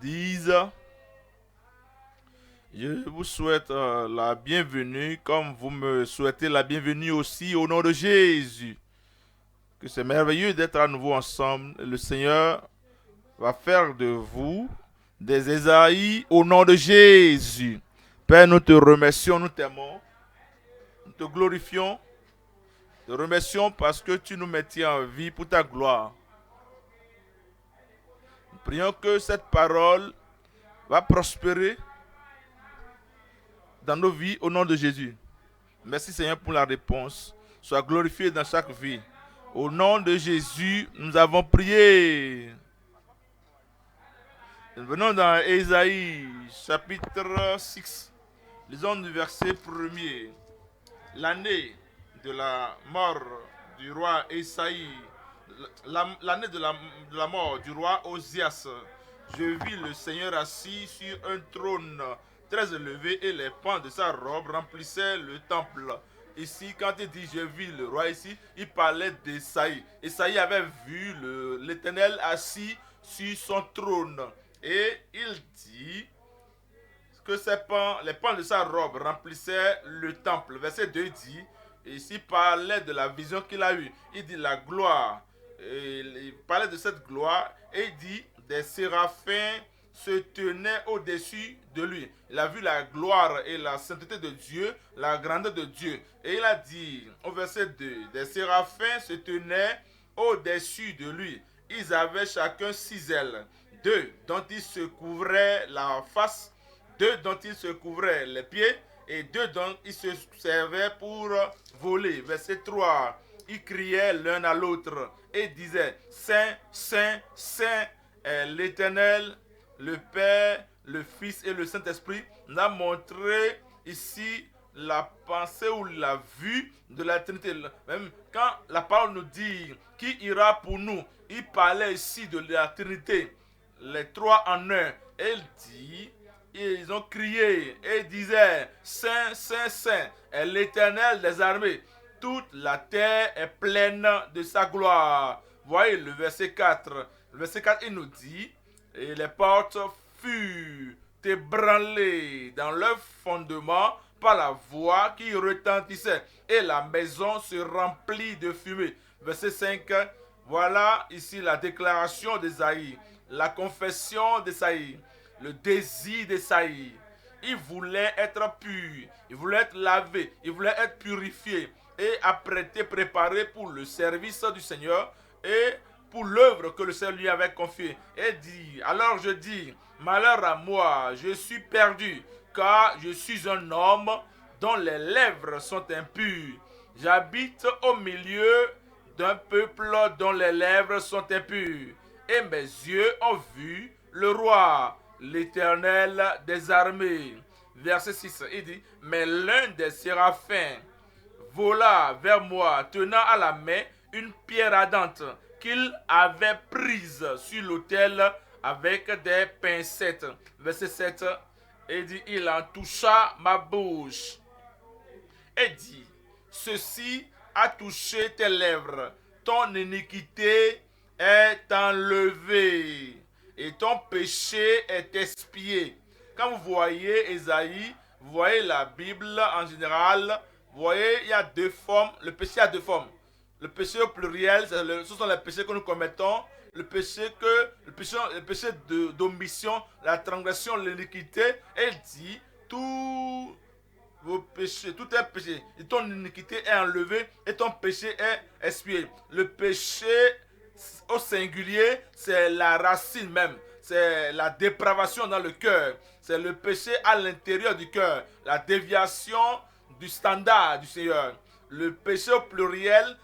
disent, je vous souhaite la bienvenue comme vous me souhaitez la bienvenue aussi au nom de Jésus. Que c'est merveilleux d'être à nouveau ensemble. Le Seigneur va faire de vous des Ésaïes au nom de Jésus. Père, nous te remercions, nous t'aimons, nous te glorifions, te remercions parce que tu nous maintiens en vie pour ta gloire. Nous prions que cette parole va prospérer dans nos vies au nom de Jésus. Merci Seigneur pour la réponse. Sois glorifié dans chaque vie. Au nom de Jésus, nous avons prié. Nous venons dans Ésaïe chapitre 6. Lisons du verset 1er. L'année de la mort du roi Ésaïe, l'année de la mort du roi Osias, je vis le Seigneur assis sur un trône très élevé et les pans de sa robe remplissaient le temple. Ici, quand il dit je vis le roi ici, il parlait d'Ésaïe. Ésaïe avait vu l'Éternel assis sur son trône. Et il dit que les pans de sa robe remplissaient le temple. Verset 2 dit, ici parlait de la vision qu'il a eue. Il dit la gloire. Et il parlait de cette gloire et il dit des séraphins se tenaient au-dessus de lui. Il a vu la gloire et la sainteté de Dieu, la grandeur de Dieu. Et il a dit au verset 2, des séraphins se tenaient au-dessus de lui. Ils avaient chacun 6 ailes, 2 dont ils se couvraient la face, 2 dont ils se couvraient les pieds et 2 dont ils se servaient pour voler. Verset 3, ils criaient l'un à l'autre et disaient, Saint, Saint, Saint est l'Éternel, le Père, le Fils et le Saint-Esprit. On a montré ici la pensée ou la vue de la Trinité. Même quand la parole nous dit qui ira pour nous, il parlait ici de la Trinité, les trois en un. Et il dit, ils ont crié et disaient, Saint, Saint, Saint est l'Éternel des armées. Toute la terre est pleine de sa gloire. Voyez le verset 4. Le verset 4, il nous dit, et les portes furent ébranlées dans leur fondement par la voix qui retentissait, et la maison se remplit de fumée. Verset 5, voilà ici la déclaration d'Ésaïe, la confession d'Ésaïe, le désir d'Ésaïe. Il voulait être pur, il voulait être lavé, il voulait être purifié et apprêté, préparé pour le service du Seigneur et pour l'œuvre que le Seigneur lui avait confiée. Et dit, alors je dis, malheur à moi, je suis perdu, car je suis un homme dont les lèvres sont impures. J'habite au milieu d'un peuple dont les lèvres sont impures. Et mes yeux ont vu le roi, l'Éternel des armées. Verset 6, il dit, mais l'un des séraphins vola vers moi, tenant à la main une pierre ardente qu'il avait prise sur l'autel avec des pincettes. Verset 7, il dit, il en toucha ma bouche et dit, ceci a touché tes lèvres, ton iniquité est enlevée et ton péché est expié. Quand vous voyez Ésaïe, vous voyez la Bible en général, vous voyez, il y a deux formes, le péché a deux formes. Le péché au pluriel, ce sont les péchés que nous commettons. Le péché d'omission, la transgression, l'iniquité. Elle dit, tout vos péchés, tout est péché. Et ton iniquité est enlevée et ton péché est expié. Le péché au singulier, c'est la racine même. C'est la dépravation dans le cœur. C'est le péché à l'intérieur du cœur. La déviation du standard du Seigneur. Le péché au pluriel,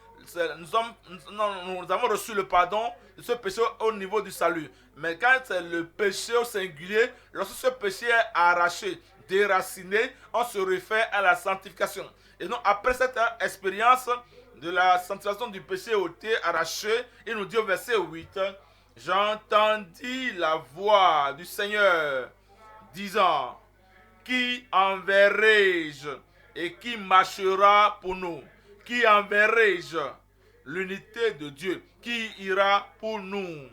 nous avons reçu le pardon de ce péché au niveau du salut. Mais quand c'est le péché au singulier, lorsque ce péché est arraché, déraciné, on se réfère à la sanctification. Et donc, après cette expérience de la sanctification du péché ôté, arraché, il nous dit au verset 8, j'entendis la voix du Seigneur disant, qui enverrai-je et qui marchera pour nous? Qui enverrai-je? L'unité de Dieu. Qui ira pour nous?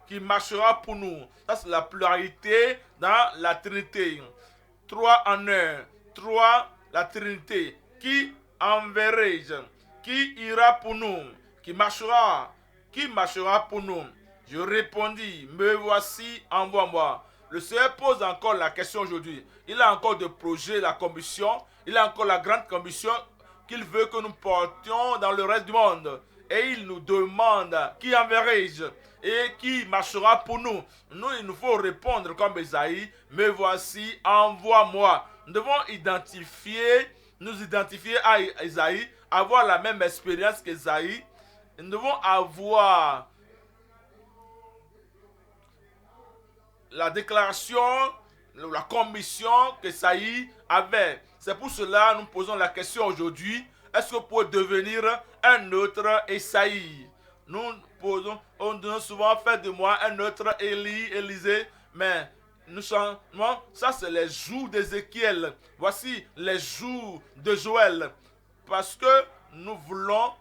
qui marchera pour nous. Ça, c'est la pluralité dans la Trinité. 3 en 1. 3, la Trinité. Qui enverrai-je? Qui ira pour nous? Qui marchera pour nous? Je répondis, me voici, envoie-moi. Le Seigneur pose encore la question aujourd'hui. Il a encore des projets, la commission. Il a encore la grande commission qu'il veut que nous portions dans le reste du monde. Et il nous demande, qui enverrai-je? Et qui marchera pour nous? Nous, il nous faut répondre comme Esaïe, me voici, envoie-moi. Nous devons nous identifier à Esaïe, avoir la même expérience qu'Esaïe. Nous devons avoir la déclaration, la commission qu'Esaïe avait. C'est pour cela que nous posons la question aujourd'hui, est-ce que vous pouvez devenir un autre Esaïe? Nous posons, on nous souvent fait de moi un autre Élisée, mais ça c'est les jours d'Ézéchiel. Voici les jours de Joël. Parce que nous voulons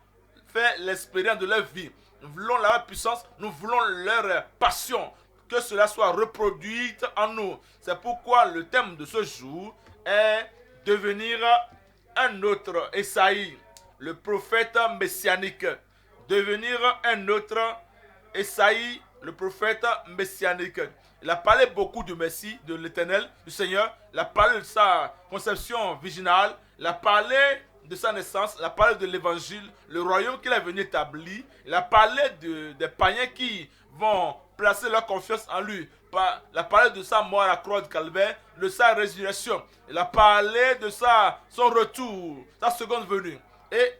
faire l'expérience de leur vie. Nous voulons leur puissance, nous voulons leur passion. Que cela soit reproduit en nous. C'est pourquoi le thème de ce jour est devenir un autre Esaïe, le prophète messianique. Devenir un autre Esaïe, le prophète messianique. Il a parlé beaucoup du Messie, de l'Éternel, du Seigneur. Il a parlé de sa conception virginale. Il a parlé de sa naissance. Il a parlé de l'évangile, le royaume qu'il est venu établir. Il a parlé des païens qui vont placer leur confiance en lui. Il a parlé de sa mort à la croix de Calvaire, de sa résurrection. Il a parlé de son retour, sa seconde venue. Et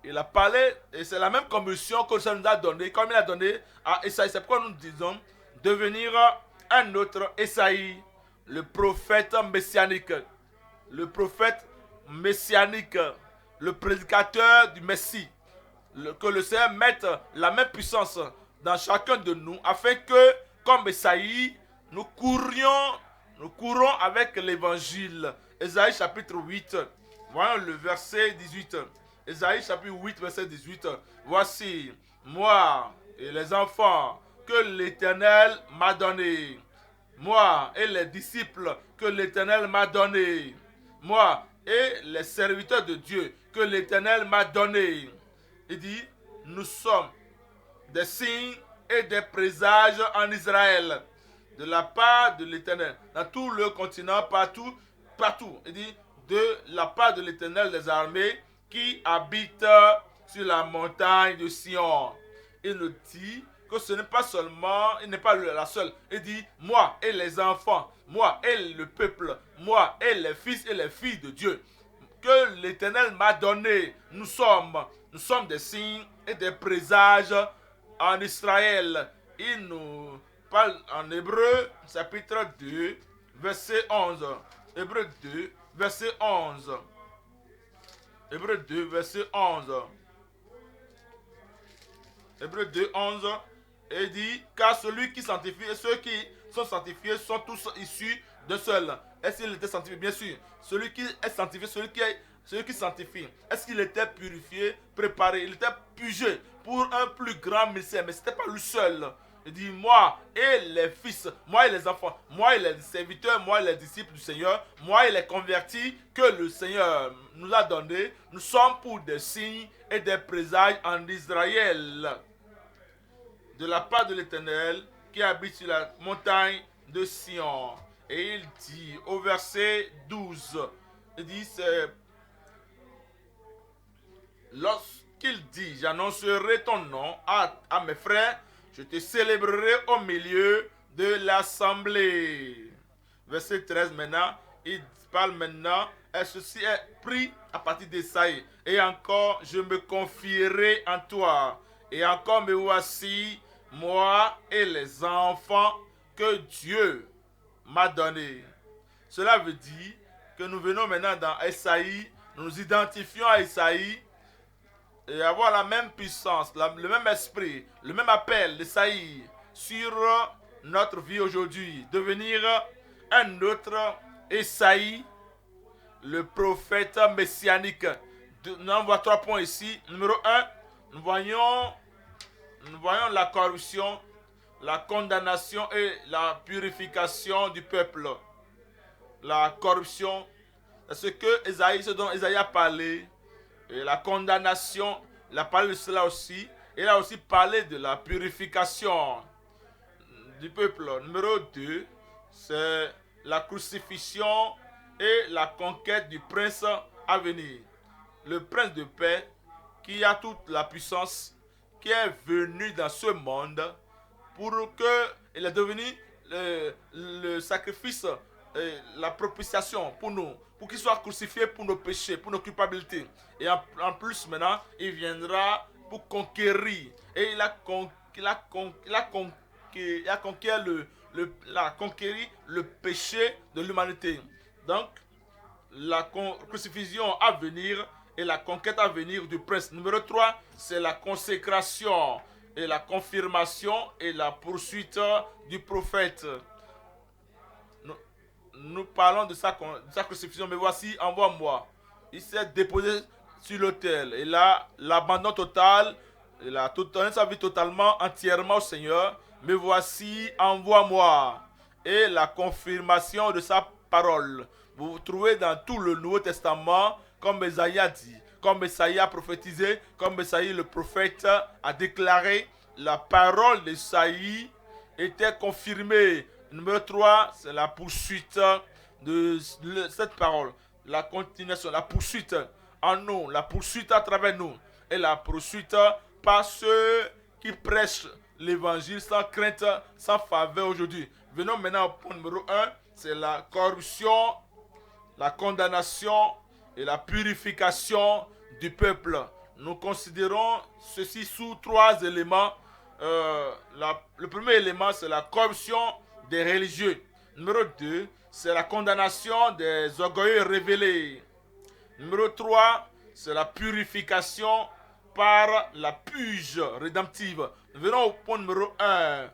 il a parlé, et c'est la même commission que ça nous a donné, comme il a donné à Esaïe. C'est pourquoi nous disons devenir un autre Esaïe, le prophète messianique. Le prophète messianique, le prédicateur du Messie. Que le Seigneur mette la même puissance dans chacun de nous, afin que, comme Esaïe, nous courons avec l'évangile. Esaïe chapitre 8, voyons le verset 18. Esaïe chapitre 8, verset 18. Voici, moi et les enfants que l'Éternel m'a donnés. Moi et les disciples que l'Éternel m'a donnés. Moi et les serviteurs de Dieu que l'Éternel m'a donnés. Il dit, nous sommes des signes et des présages en Israël, de la part de l'Éternel, dans tout le continent, partout. Il dit, de la part de l'Éternel des armées, qui habite sur la montagne de Sion. Il nous dit que ce n'est pas seulement, il n'est pas la seule. Il dit, moi et les enfants, moi et le peuple, moi et les fils et les filles de Dieu, que l'Éternel m'a donné. Nous sommes des signes et des présages en Israël. Il nous parle en Hébreu, chapitre 2, verset 11. Hébreu 2, verset 11. Hébreu 2, verset 11. Hébreu 2, 11. Et dit, car celui qui sanctifie et ceux qui sont sanctifiés sont tous issus d'un seul. Est-ce qu'il était sanctifié? Bien sûr. Celui qui est sanctifié, celui qui sanctifie, est-ce qu'il était purifié, préparé? Il était purgé pour un plus grand ministère, mais ce n'était pas lui seul. Il dit, moi et les fils, moi et les enfants, moi et les serviteurs, moi et les disciples du Seigneur, moi et les convertis que le Seigneur nous a donnés, nous sommes pour des signes et des présages en Israël, de la part de l'Éternel qui habite sur la montagne de Sion. Et il dit au verset 12, il dit, lorsqu'il dit, j'annoncerai ton nom à mes frères, je te célébrerai au milieu de l'assemblée. Verset 13 maintenant, il parle maintenant, et ceci est pris à partir d'Esaïe. Et encore, je me confierai en toi. Et encore, me voici, moi et les enfants que Dieu m'a donnés. Cela veut dire que nous venons maintenant dans Esaïe, nous nous identifions à Esaïe, et avoir la même puissance, le même esprit, le même appel d'Esaïe sur notre vie aujourd'hui. Devenir un autre Esaïe, le prophète messianique. Nous en voyons 3 points ici. Numéro 1, nous voyons la corruption la condamnation et la purification du peuple. La corruption, c'est ce dont Esaïe a parlé. Et la condamnation, il a parlé de cela aussi. Il a aussi parlé de la purification du peuple. Numéro 2, c'est la crucifixion et la conquête du prince à venir. Le prince de paix qui a toute la puissance, qui est venu dans ce monde pour que il est devenu le sacrifice, la propitiation pour nous, pour qu'il soit crucifié pour nos péchés, pour nos culpabilités. Et en plus maintenant, il viendra pour conquérir. Et il a conquéri le péché de l'humanité. Donc, la crucifixion à venir et la conquête à venir du prince. Numéro 3, c'est la consécration et la confirmation et la poursuite du prophète. Nous parlons de sa crucifixion, mais voici, envoie-moi. Il s'est déposé sur l'autel. Et là, l'abandon total, il a donné sa vie totalement, entièrement au Seigneur. Mais voici, envoie-moi. Et la confirmation de sa parole. Vous trouvez dans tout le Nouveau Testament, comme Esaïe a dit, comme Esaïe a prophétisé, comme Esaïe le prophète a déclaré, la parole d'Esaïe était confirmée. Numéro 3, c'est la poursuite de cette parole. La continuation, la poursuite en nous, la poursuite à travers nous. Et la poursuite par ceux qui prêchent l'évangile sans crainte, sans faveur aujourd'hui. Venons maintenant au point numéro 1, c'est la corruption, la condamnation et la purification du peuple. Nous considérons ceci sous 3 éléments. Le premier élément, c'est la corruption des religieux. Numéro 2, c'est la condamnation des orgueilleux révélés. Numéro 3, c'est la purification par la purge rédemptive. Nous venons au point numéro 1.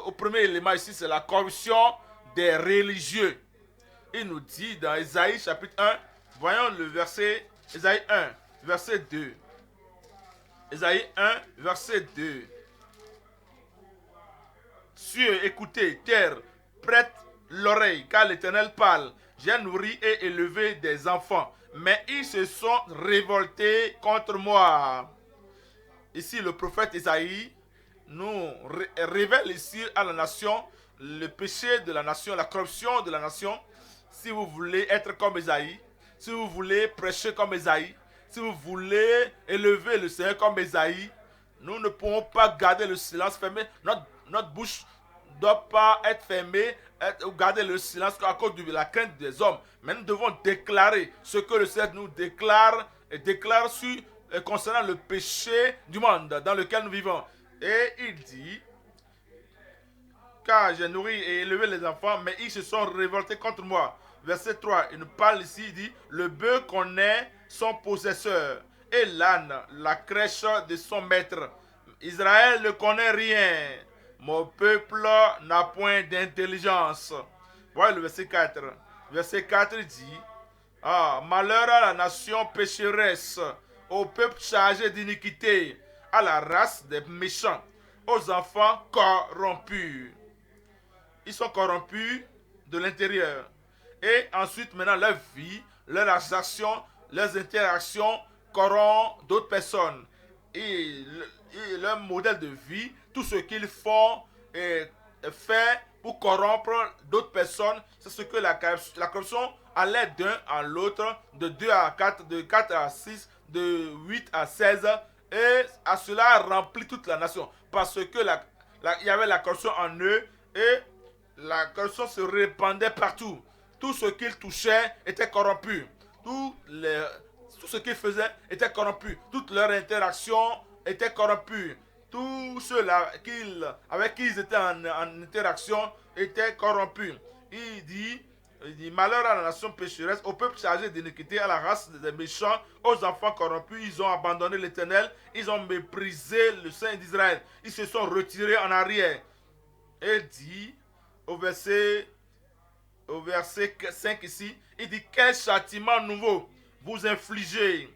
Au premier élément ici, c'est la corruption des religieux. Il nous dit dans Ésaïe chapitre 1, voyons le verset, Ésaïe 1, verset 2. Ésaïe 1, verset 2. Cieux, écoutez, terre, prête l'oreille, car l'Éternel parle. J'ai nourri et élevé des enfants, mais ils se sont révoltés contre moi. Ici, le prophète Ésaïe nous révèle ici à la nation le péché de la nation, la corruption de la nation. Si vous voulez être comme Ésaïe, si vous voulez prêcher comme Ésaïe, si vous voulez élever le Seigneur comme Ésaïe, nous ne pouvons pas garder le silence fermé. Notre bouche ne doit pas être fermée ou garder le silence à cause de la crainte des hommes. Mais nous devons déclarer ce que le Seigneur nous déclare et déclare concernant le péché du monde dans lequel nous vivons. Et il dit, car j'ai nourri et élevé les enfants, mais ils se sont révoltés contre moi. Verset 3, il nous parle ici, il dit, le bœuf connaît son possesseur et l'âne la crèche de son maître. Israël ne connaît rien. Mon peuple n'a point d'intelligence. Voilà le verset 4. Verset 4 dit, malheur à la nation pécheresse, au peuple chargé d'iniquité, à la race des méchants, aux enfants corrompus. Ils sont corrompus de l'intérieur. Et ensuite, maintenant, leur vie, leurs actions, leurs interactions corrompent d'autres personnes. Et leur modèle de vie, tout ce qu'ils font est fait pour corrompre d'autres personnes. C'est ce que la corruption allait d'un à l'autre, de 2 à 4, de 4 à 6, de 8 à 16. Et à cela remplit toute la nation. Parce que il y avait la corruption en eux et la corruption se répandait partout. Tout ce qu'ils touchaient était corrompu. Tout ce qu'ils faisaient était corrompu. Toute leur interaction était corrompue. Tous ceux-là avec qui ils étaient en interaction étaient corrompus. Il dit, malheur à la nation pécheresse, au peuple chargé d'iniquité, à la race des méchants, aux enfants corrompus. Ils ont abandonné l'Éternel. Ils ont méprisé le Saint d'Israël. Ils se sont retirés en arrière. Et il dit, au verset 5 ici, il dit, quel châtiment nouveau vous infligez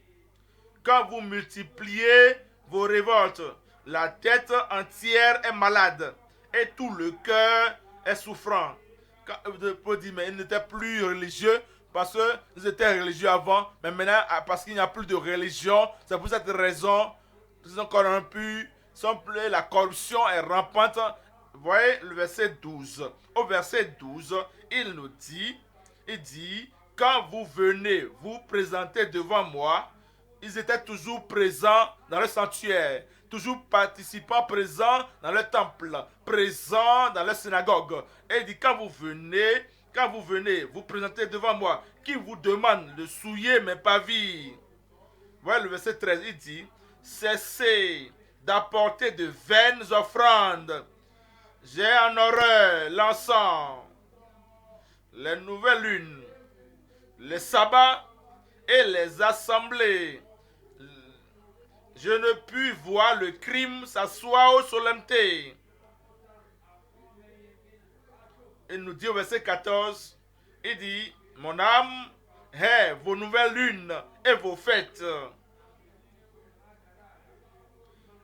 quand vous multipliez vos révoltes. La tête entière est malade et tout le cœur est souffrant. Paul dit, mais ils n'étaient plus religieux parce qu'ils étaient religieux avant, mais maintenant, parce qu'il n'y a plus de religion, c'est pour cette raison qu'ils sont corrompus, la corruption est rampante. Vous voyez le verset 12. Au verset 12, il dit, quand vous venez vous présenter devant moi, ils étaient toujours présents dans le sanctuaire, toujours participants, présents dans le temple, présents dans la synagogue. Et il dit, quand vous venez vous présenter devant moi, qui vous demande de souiller mes pavis. Voilà le verset 13, il dit, cessez d'apporter de vaines offrandes. J'ai en horreur l'encens, les nouvelles lunes, les sabbats et les assemblées. Je ne puis voir le crime s'asseoir aux solennetés. Il nous dit au verset 14, il dit, mon âme hait vos nouvelles lunes et vos fêtes.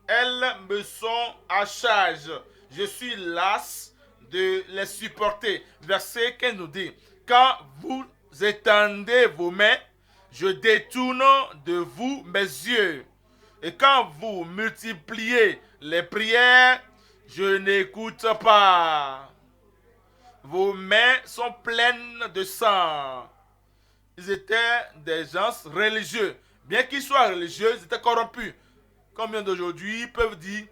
Elles me sont à charge. Je suis las de les supporter. Verset 15 nous dit, quand vous étendez vos mains, je détourne de vous mes yeux. Et quand vous multipliez les prières, je n'écoute pas. Vos mains sont pleines de sang. Ils étaient des gens religieux. Bien qu'ils soient religieux, ils étaient corrompus. Combien d'aujourd'hui peuvent dire,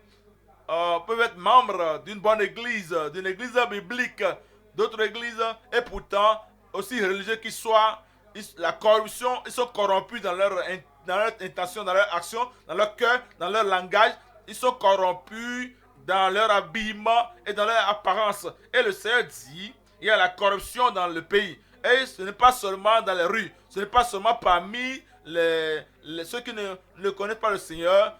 peuvent être membres d'une bonne église, d'une église biblique, d'autres églises, et pourtant, aussi religieux qu'ils soient, la corruption, ils sont corrompus dans leur intention, dans leur action, dans leur cœur, dans leur langage. Ils sont corrompus dans leur habillement et dans leur apparence. Et le Seigneur dit, il y a la corruption dans le pays. Et ce n'est pas seulement dans les rues, ce n'est pas seulement parmi ceux qui ne connaissent pas le Seigneur,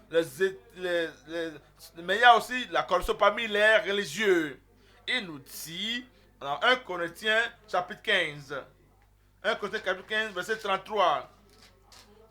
mais il y a aussi la corruption parmi les religieux. Il nous dit dans 1 Corinthiens chapitre 15, 1 Corinthiens chapitre 15 verset 33,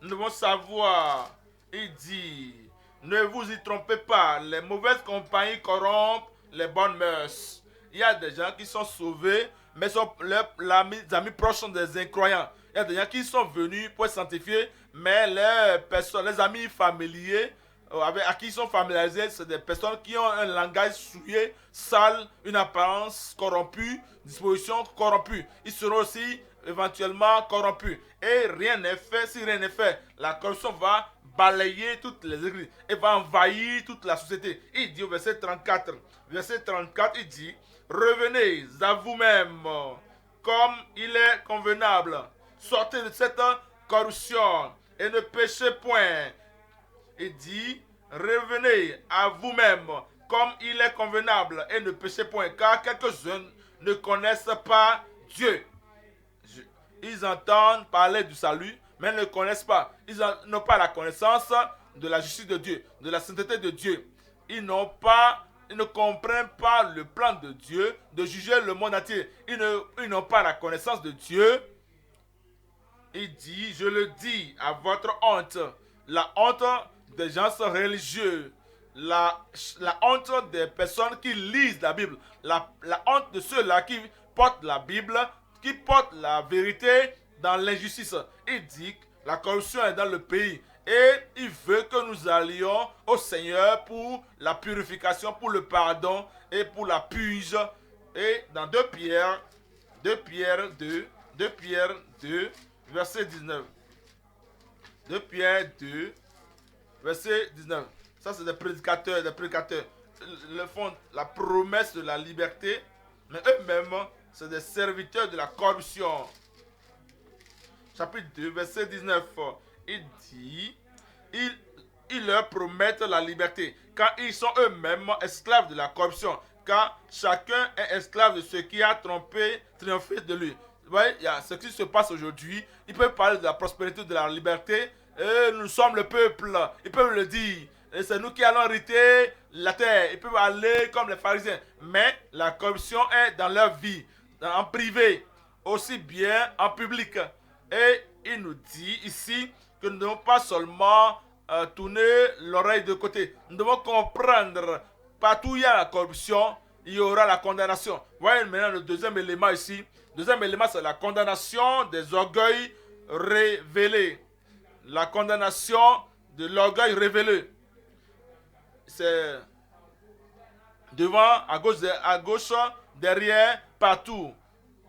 nous devons savoir, il dit, ne vous y trompez pas, les mauvaises compagnies corrompent les bonnes mœurs. Il y a des gens qui sont sauvés, mais les amis proches sont des incroyants. Il y a des gens qui sont venus pour être sanctifiés, mais les amis familiers à qui ils sont familiarisés, c'est des personnes qui ont un langage souillé, sale, une apparence corrompue, disposition corrompue. Ils seront aussi éventuellement corrompus. Et rien n'est fait. Si rien n'est fait, la corruption va balayer toutes les églises et va envahir toute la société. Il dit au verset 34, il dit, revenez à vous-même comme il est convenable. Sortez de cette corruption et ne péchez point. Il dit, revenez à vous-même comme il est convenable et ne péchez point, car quelques-uns ne connaissent pas Dieu. Ils entendent parler du salut, mais ne connaissent pas. Ils n'ont pas la connaissance de la justice de Dieu, de la sainteté de Dieu. Ils ne comprennent pas le plan de Dieu de juger le monde entier. Ils n'ont pas la connaissance de Dieu. Il dit, je le dis à votre honte, la honte des gens religieux, la honte des personnes qui lisent la Bible, la honte de ceux-là qui portent la Bible, qui portent la vérité dans l'injustice. Il dit que la corruption est dans le pays et il veut que nous allions au Seigneur pour la purification, pour le pardon et pour la purge. Et dans 2 Pierre 2, verset 19. 2 Pierre 2, verset 19. Ça, c'est des prédicateurs. Ils font la promesse de la liberté, mais eux-mêmes, c'est des serviteurs de la corruption. Chapitre 2, verset 19. Il dit, ils leur promettent la liberté, quand ils sont eux-mêmes esclaves de la corruption, car chacun est esclave de ce qui a triomphé de lui. Vous voyez, il y a ce qui se passe aujourd'hui. Ils peuvent parler de la prospérité, de la liberté. Et nous sommes le peuple. Ils peuvent le dire. Et c'est nous qui allons hériter la terre. Ils peuvent aller comme les pharisiens. Mais la corruption est dans leur vie, en privé, aussi bien en public. Et il nous dit ici que nous ne devons pas seulement tourner l'oreille de côté. Nous devons comprendre, partout où il y a la corruption, il y aura la condamnation. Voyez maintenant le deuxième élément ici. Le deuxième élément, c'est la condamnation des orgueils révélés. La condamnation de l'orgueil révélé. C'est devant, à gauche, derrière, partout.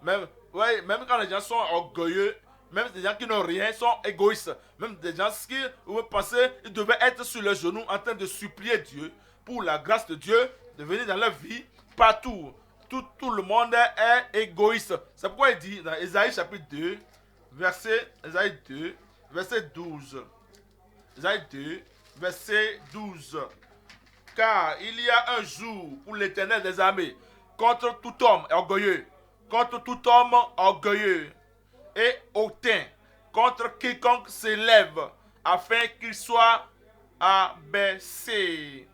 Même, ouais, même quand les gens sont orgueilleux, même des gens qui n'ont rien sont égoïstes. Même des gens qui, vous pensez, ils devaient être sur leurs genoux en train de supplier Dieu pour la grâce de Dieu de venir dans leur vie partout. Tout le monde est égoïste. C'est pourquoi il dit dans Ésaïe chapitre 2, Ésaïe 2, verset 12. Ésaïe 2, verset 12. Car il y a un jour pour l'Éternel des armées contre tout homme orgueilleux, contre tout homme orgueilleux et hautain, contre quiconque s'élève, afin qu'il soit abaissé.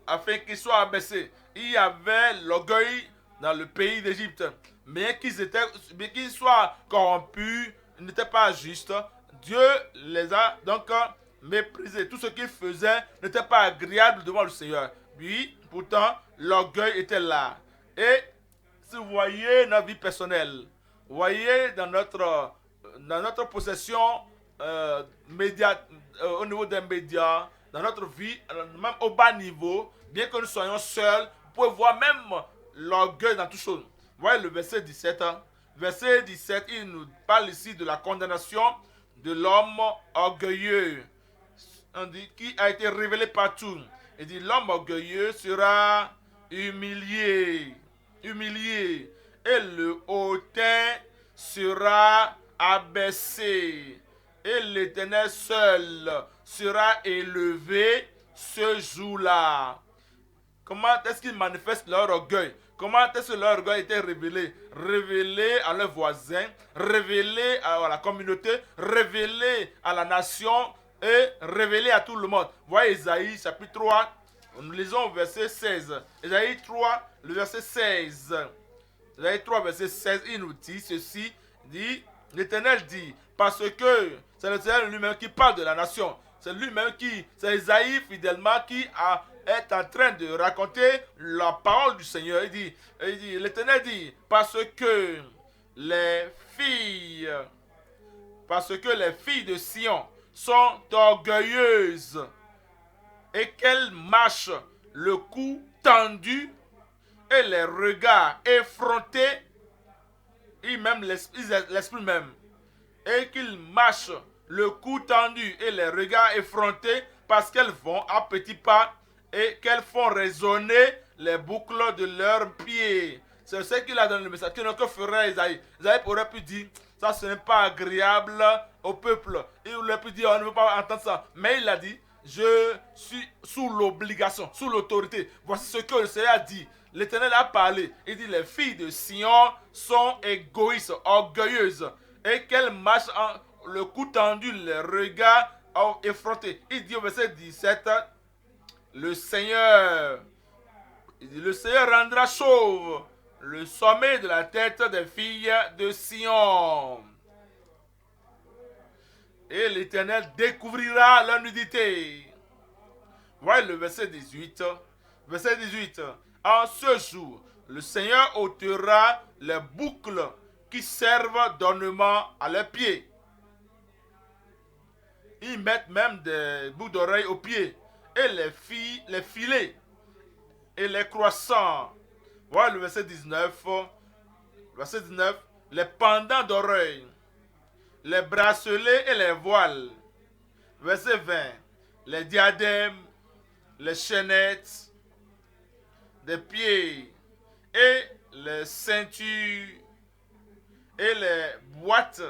Afin qu'il soit abaissé. Il y avait l'orgueil dans le pays d'Égypte, mais qu'ils soient corrompus, ils n'étaient pas justes. Dieu les a donc méprisés. Tout ce qu'ils faisaient n'était pas agréable devant le Seigneur. Puis, pourtant, l'orgueil était là. Et si vous voyez notre vie personnelle, vous voyez dans notre possession au niveau des médias, dans notre vie, même au bas niveau, bien que nous soyons seuls, vous pouvez voir même l'orgueil dans toutes choses. Vous voyez le verset 17. Verset 17, il nous parle ici de la condamnation de l'homme orgueilleux. On dit qui a été révélé partout. Il dit l'homme orgueilleux sera humilié. Humilié. Et le hautain sera abaissé. Et l'Éternel seul sera élevé ce jour-là. Comment est-ce qu'ils manifestent leur orgueil? Comment est-ce que leur orgueil a été révélé? Révélé à leurs voisins, révélé à la communauté, révélé à la nation et révélé à tout le monde. Voyez Isaïe chapitre 3, nous lisons au verset 16. Isaïe 3, le verset 16. Isaïe 3, verset 16, il nous dit ceci, dit, l'Éternel dit, parce que c'est l'Éternel lui-même qui parle de la nation. C'est lui-même c'est Isaïe fidèlement qui est en train de raconter la parole du Seigneur. Il dit l'Éternel dit, parce que les filles de Sion sont orgueilleuses et qu'elles marchent le cou tendu et les regards effrontés, et même l'esprit même, et qu'ils marchent le cou tendu et les regards effrontés parce qu'elles vont à petits pas et qu'elles font résonner les boucles de leurs pieds. C'est ce qu'il a dans le message. Que ferait Isaïe? Isaïe aurait pu dire, ça ce n'est pas agréable au peuple. Il aurait pu dire, on ne veut pas entendre ça. Mais il a dit, je suis sous l'obligation, sous l'autorité. Voici ce que le Seigneur a dit. L'Éternel a parlé. Il dit, les filles de Sion sont égoïstes, orgueilleuses, et qu'elles marchent le cou tendu, les regards effrontés. Il dit au verset 17, le Seigneur rendra chauve le sommet de la tête des filles de Sion. Et l'Éternel découvrira leur nudité. Voyez le verset 18. Verset 18. En ce jour, le Seigneur ôtera les boucles qui servent d'ornement à leurs pieds. Ils mettent même des boucles d'oreilles aux pieds. Et les filets et les croissants. Voilà le verset 19. Verset 19. Les pendants d'oreilles, les bracelets et les voiles. Verset 20. Les diadèmes, les chaînettes des pieds et les ceintures et les boîtes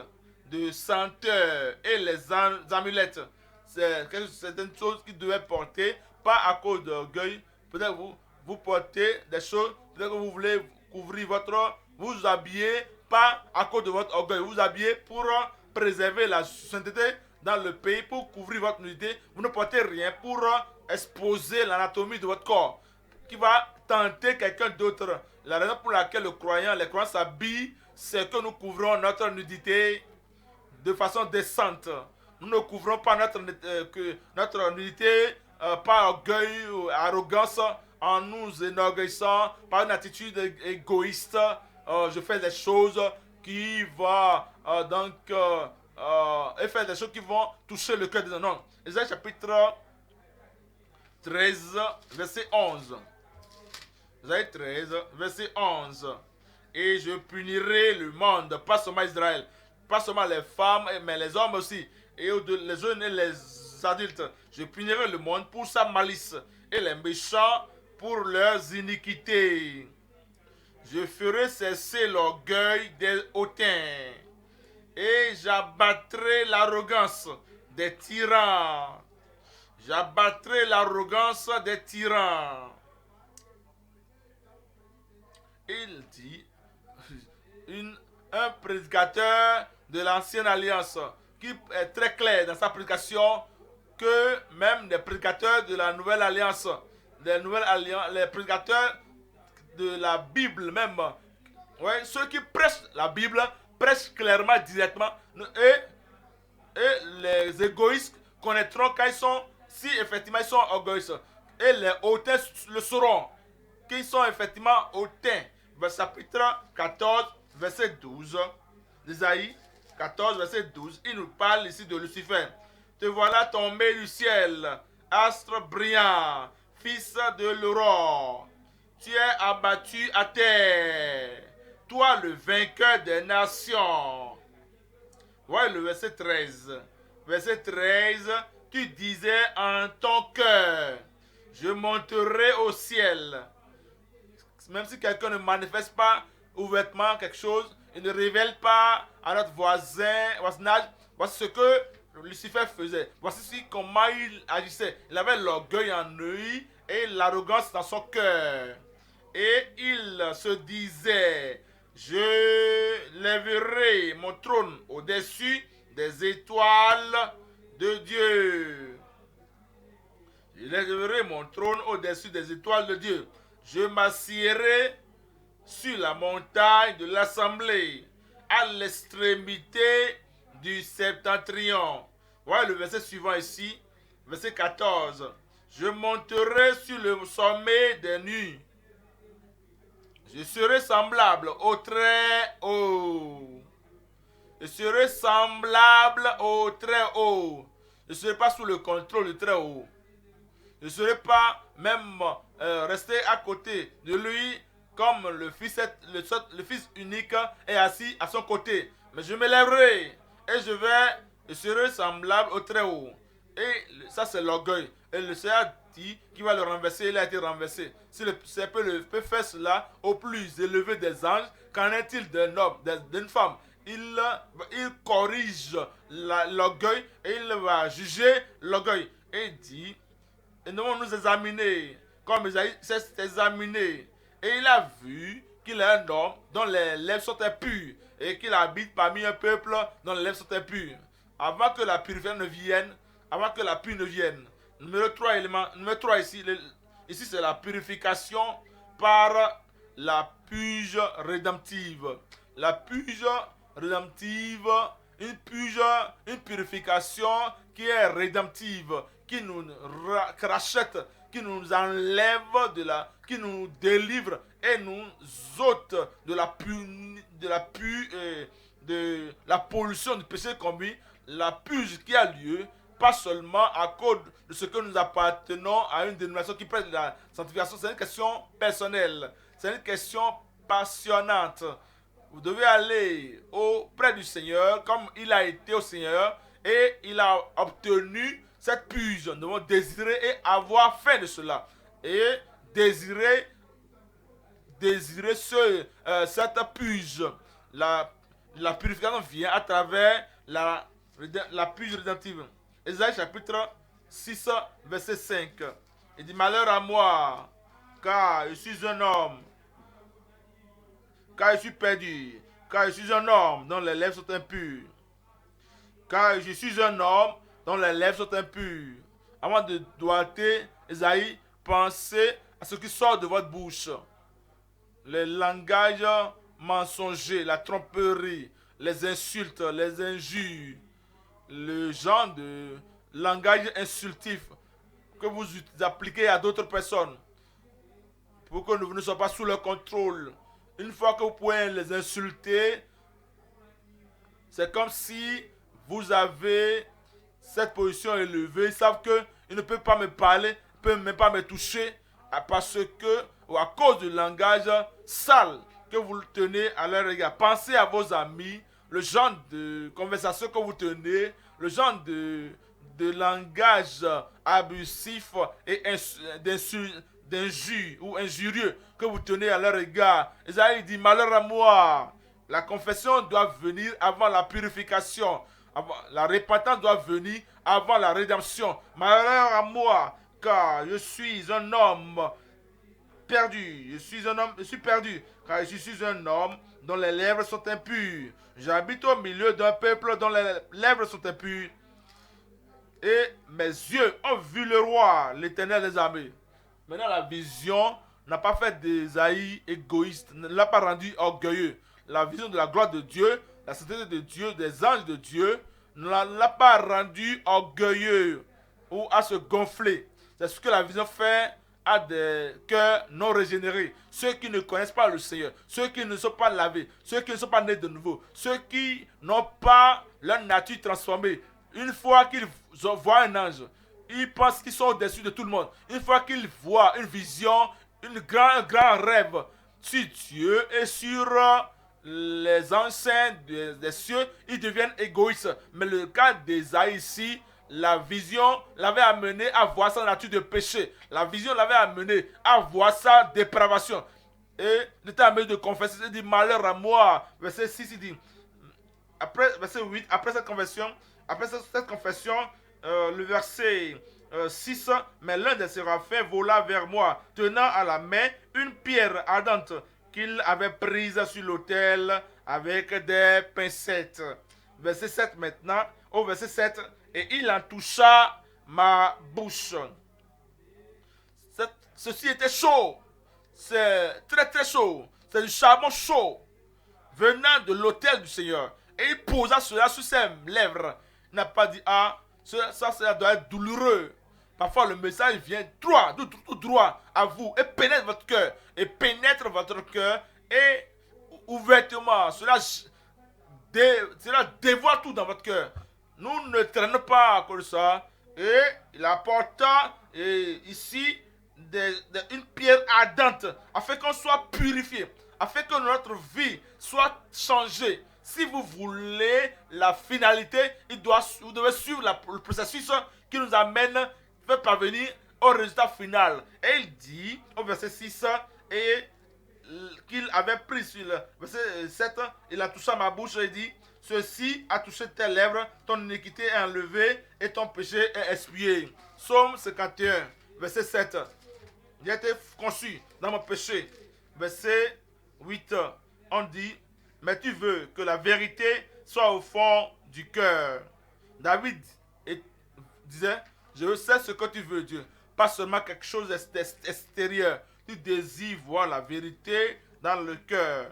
de senteur et les amulettes. C'est une chose qu'ils devaient porter, pas à cause d'orgueil. Peut-être vous portez des choses, peut-être que vous voulez couvrir vous habillez pas à cause de votre orgueil, vous habillez pour préserver la sainteté dans le pays, pour couvrir votre nudité. Vous ne portez rien pour exposer l'anatomie de votre corps, qui va tenter quelqu'un d'autre. La raison pour laquelle les croyants s'habillent, c'est que nous couvrons notre nudité de façon décente. Nous ne couvrons pas notre nudité par orgueil ou arrogance en nous énorgueillissant par une attitude égoïste. Je fais des choses qui vont et faire des choses qui vont toucher le cœur des hommes. Non. Ésaïe chapitre 13, verset 11. Ésaïe 13, verset 11. Et je punirai le monde, pas seulement Israël, pas seulement les femmes, mais les hommes aussi, et les jeunes et les adultes. Je punirai le monde pour sa malice, et les méchants pour leurs iniquités. Je ferai cesser l'orgueil des hautains, et j'abattrai l'arrogance des tyrans. J'abattrai l'arrogance des tyrans. Il dit, un prédicateur de l'ancienne alliance qui est très clair dans sa prédication, que même les prédicateurs de la nouvelle alliance, les prédicateurs de la Bible même, ouais, ceux qui prêchent la Bible prêchent clairement, directement, et les égoïstes connaîtront quand ils sont, si effectivement ils sont égoïstes, et les hautains le sauront, qu'ils sont effectivement hautains. Chapitre 14, verset 12, d'Ésaïe 14, verset 12, il nous parle ici de Lucifer. Te voilà tombé du ciel, astre brillant, fils de l'aurore. Tu es abattu à terre, toi le vainqueur des nations. Ouais, le verset 13. Verset 13, tu disais en ton cœur, je monterai au ciel. Même si quelqu'un ne manifeste pas ouvertement quelque chose, il ne révèle pas à notre voisinage, voici ce que Lucifer faisait. Voici comment il agissait. Il avait l'orgueil en lui et l'arrogance dans son cœur. Et il se disait, je lèverai mon trône au-dessus des étoiles de Dieu. Je lèverai mon trône au-dessus des étoiles de Dieu. Je m'assierai sur la montagne de l'assemblée, à l'extrémité du septentrion. Voilà le verset suivant ici, verset 14. Je monterai sur le sommet des nues. Je serai semblable au très haut. Je serai semblable au très haut. Je ne serai pas sous le contrôle du très haut. Je ne serai pas même resté à côté de lui comme le fils unique est assis à son côté. Mais je me lèverai et je serai semblable au très haut. Et ça c'est l'orgueil. Et le Seigneur dit qu'il va le renverser, il a été renversé. Si le Seigneur peut faire cela au plus élevé des anges, qu'en est-il d'un homme, d'une femme? Il corrige l'orgueil et il va juger l'orgueil. Et il dit, et nous allons nous examiner, comme Isaïe s'est examiné. Et il a vu qu'il est un homme dont les lèvres sont impures et qu'il habite parmi un peuple dont les lèvres sont impures. Avant que la purification ne vienne, avant que la pure ne vienne. Numéro 3 élément, numéro 3 ici, ici c'est la purification par la purge rédemptive. La purge rédemptive, une purification qui est rédemptive, qui nous rachète, qui nous enlève qui nous délivre et nous ôte de la pollution du péché commis, la purge qui a lieu, pas seulement à cause de ce que nous appartenons à une dénomination qui prête la sanctification, c'est une question personnelle, c'est une question passionnante. Vous devez aller auprès du Seigneur comme il a été au Seigneur et il a obtenu cette purge. Nous devons désirer et avoir fait de cela. Et désirer cette purge. La purification vient à travers la purge rédemptive. Ésaïe chapitre 6, verset 5. Il dit, malheur à moi, car je suis un homme, car je suis perdu, car je suis un homme dont les lèvres sont impures. Car je suis un homme dont les lèvres sont impures. Avant de doiter, Esaïe, pensez à ce qui sort de votre bouche. Le langage mensonger, la tromperie, les insultes, les injures, le genre de langage insultif que vous appliquez à d'autres personnes. pour que nous ne soyons pas sous leur contrôle. Une fois que vous pouvez les insulter, c'est comme si vous avez cette position élevée. Ils savent qu'ils ne peuvent pas me parler, ils ne peuvent même pas me toucher parce que, ou à cause du langage sale que vous tenez à leur égard. Pensez à vos amis, le genre de conversation que vous tenez, le genre de langage abusif et d'injure ou injurieux que vous tenez à leur égard. Isaïe dit, malheur à moi. La confession doit venir avant la purification. La repentance doit venir avant la rédemption. Malheur à moi, car je suis un homme perdu. Je suis perdu, car je suis un homme dont les lèvres sont impures. J'habite au milieu d'un peuple dont les lèvres sont impures. Et mes yeux ont vu le roi, l'Éternel des armées. Maintenant, la vision n'a pas fait d'Ésaïe égoïste, ne l'a pas rendu orgueilleux. La vision de la gloire de Dieu, la sainteté de Dieu, des anges de Dieu, ne l'a pas rendu orgueilleux ou à se gonfler. C'est ce que la vision fait à des cœurs non régénérés, ceux qui ne connaissent pas le Seigneur, ceux qui ne sont pas lavés, ceux qui ne sont pas nés de nouveau, ceux qui n'ont pas leur nature transformée. Une fois qu'ils voient un ange, ils pensent qu'ils sont au-dessus de tout le monde. Une fois qu'ils voient une vision, un grand rêve sur Dieu et sur les anciens des cieux, ils deviennent égoïstes. Mais le cas d'Ésaïe ici, la vision l'avait amené à voir sa nature de péché. La vision l'avait amené à voir sa dépravation. Et il était amené de confesser. Il dit, malheur à moi. Verset 6, il dit, verset 8, après cette confession, le verset 6, mais l'un des séraphins vola vers moi, tenant à la main une pierre ardente qu'il avait prise sur l'autel avec des pincettes. Verset 7 maintenant, au verset 7, et il en toucha ma bouche. Ceci était chaud. C'est très très chaud. C'est du charbon chaud venant de l'autel du Seigneur. Et il posa cela sur ses lèvres. Il n'a pas dit, ah, ça doit être douloureux. Parfois le message vient droit, tout droit à vous et pénètre votre cœur. Et pénètre votre cœur et ouvertement. Cela dévoile tout dans votre cœur. Nous ne traînons pas comme ça. Et il apporta ici une pierre ardente afin qu'on soit purifié, afin que notre vie soit changée. Si vous voulez la finalité, vous devez suivre le processus qui nous amène, fait parvenir au résultat final. Et il dit au verset 6, et qu'il avait pris sur le verset 7, il a touché ma bouche et dit, ceci a touché tes lèvres, ton iniquité est enlevée et ton péché est expié. Psaume 51, verset 7. J'ai été conçu dans mon péché. Verset 8, on dit, mais tu veux que la vérité soit au fond du cœur. David disait, je sais ce que tu veux, Dieu. Pas seulement quelque chose d'extérieur. Tu désires voir la vérité dans le cœur.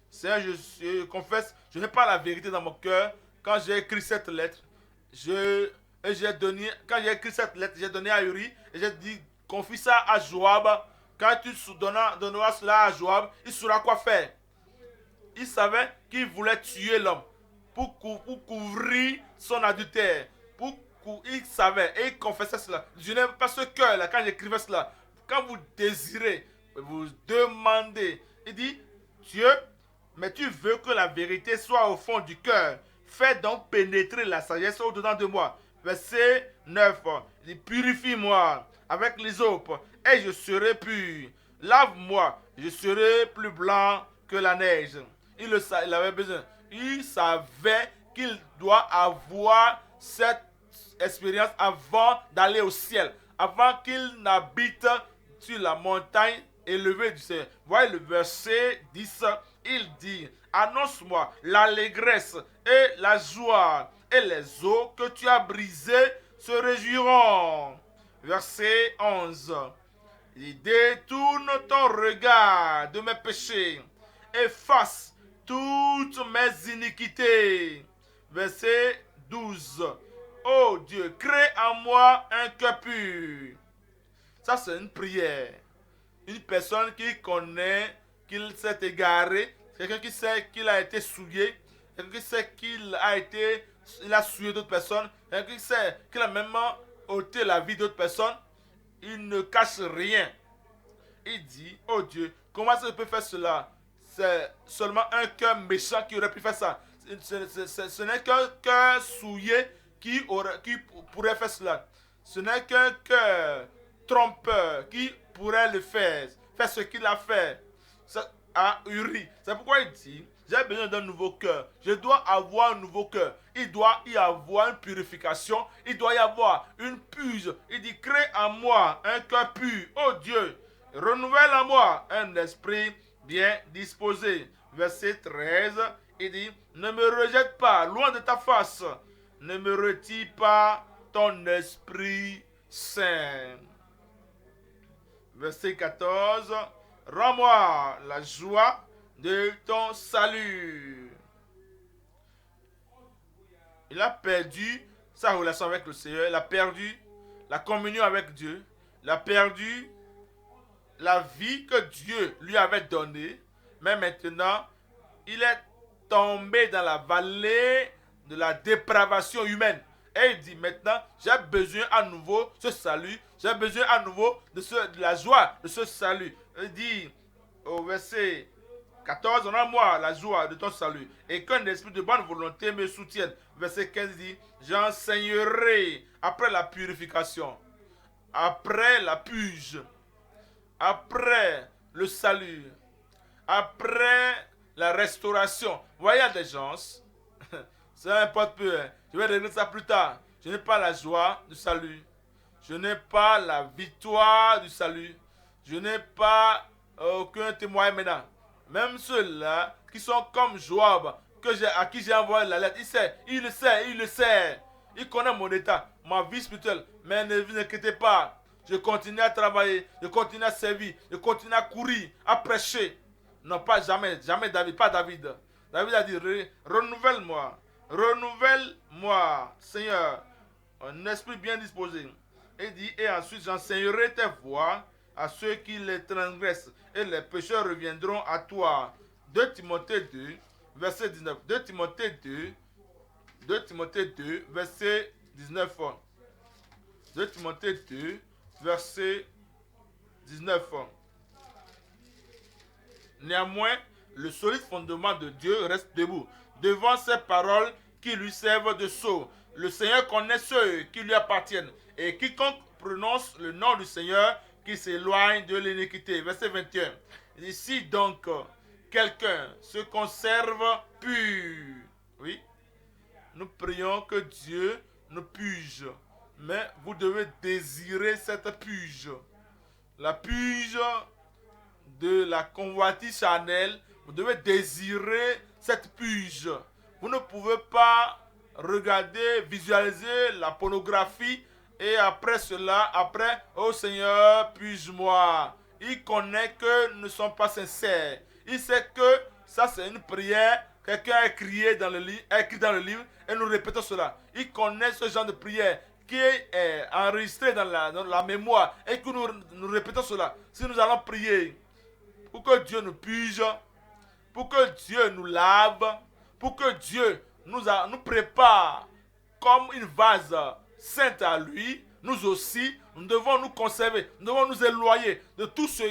Seigneur, je confesse, je n'ai pas la vérité dans mon cœur. Quand j'ai écrit cette lettre, quand j'ai écrit cette lettre, j'ai donné à Uri et j'ai dit, confie ça à Joab. Quand tu donneras cela à Joab, il saura quoi faire. Il savait qu'il voulait tuer l'homme pour couvrir son adultère. Il savait et il confessait cela. Je n'ai pas ce cœur-là quand j'écrivais cela. Quand vous désirez, vous demandez, il dit, Dieu, mais tu veux que la vérité soit au fond du cœur. Fais donc pénétrer la sagesse au-dedans de moi. Verset 9, il dit, purifie-moi avec l'hysope et je serai pur. Lave-moi, je serai plus blanc que la neige. Il avait besoin. Il savait qu'il doit avoir cette expérience avant d'aller au ciel, avant qu'il n'habite sur la montagne élevée du Seigneur. Voyez le verset 10, il dit, annonce-moi l'allégresse et la joie, et les eaux que tu as brisées se réjouiront. Verset 11, il détourne ton regard de mes péchés, efface toutes mes iniquités. Verset 12, oh Dieu, crée en moi un cœur pur. Ça, c'est une prière. une personne qui connaît qu'il s'est égaré, quelqu'un qui sait qu'il a été souillé, quelqu'un qui sait il a souillé d'autres personnes, quelqu'un qui sait qu'il a même ôté la vie d'autres personnes, il ne cache rien. Il dit, oh Dieu, comment ça peut faire cela? C'est seulement un cœur méchant qui aurait pu faire ça. Ce n'est qu'un cœur souillé qui pourrait faire cela. Ce n'est qu'un cœur trompeur qui pourrait le faire. Faire ce qu'il a fait à Uri. C'est pourquoi il dit, j'ai besoin d'un nouveau cœur. Je dois avoir un nouveau cœur. Il doit y avoir une purification. Il doit y avoir une purge. Il dit, crée en moi un cœur pur. Oh Dieu, renouvelle en moi un esprit bien disposé. Verset 13, il dit, ne me rejette pas loin de ta face. Ne me retire pas ton esprit saint. Verset 14, rends-moi la joie de ton salut. Il a perdu sa relation avec le Seigneur, il a perdu la communion avec Dieu, il a perdu la vie que Dieu lui avait donnée, mais maintenant, il est tombé dans la vallée de la dépravation humaine. Et il dit maintenant, j'ai besoin à nouveau de ce salut, j'ai besoin à nouveau de la joie de ce salut. Il dit au verset 14, rends-moi la joie de ton salut et qu'un esprit de bonne volonté me soutienne. Verset 15 dit, j'enseignerai après la purification, après la purge, après le salut, après la restauration. Vous voyez, il y a des gens, ça n'importe peu, je vais régler ça plus tard. Je n'ai pas la joie du salut. Je n'ai pas la victoire du salut. Je n'ai pas aucun témoin maintenant. Même ceux-là qui sont comme Joab, à qui j'ai envoyé la lettre, il le sait. Il connaît mon état, ma vie spirituelle. Mais ne vous inquiétez pas. Je continue à travailler, je continue à servir, je continue à courir, à prêcher. Non, pas jamais David, pas David. David a dit, renouvelle-moi, Seigneur, un esprit bien disposé. Il dit, et ensuite j'enseignerai tes voies à ceux qui les transgressent, et les pécheurs reviendront à toi. 2 Timothée 2, verset 19. 2 Timothée 2, verset 19. 2 Timothée 2, verset 19. Néanmoins, le solide fondement de Dieu reste debout devant ces paroles qui lui servent de sceau. Le Seigneur connaît ceux qui lui appartiennent, et quiconque prononce le nom du Seigneur qui s'éloigne de l'iniquité. Verset 21. Ici donc, quelqu'un se conserve pur. Oui, nous prions que Dieu nous purge, mais vous devez désirer cette purge. La purge de la convoitise charnelle, vous devez désirer cette purge. Vous ne pouvez pas regarder, visualiser la pornographie et après cela, oh Seigneur, purge-moi. Il connaît que nous ne sommes pas sincères. Il sait que ça c'est une prière. Quelqu'un a écrit dans le livre et nous répétons cela. Il connaît ce genre de prière qui est enregistré dans la mémoire et que nous répétons cela. Si nous allons prier pour que Dieu nous purge, pour que Dieu nous lave, pour que Dieu nous prépare comme une vase sainte à lui, nous aussi, nous devons nous conserver, nous devons nous éloigner de tout ce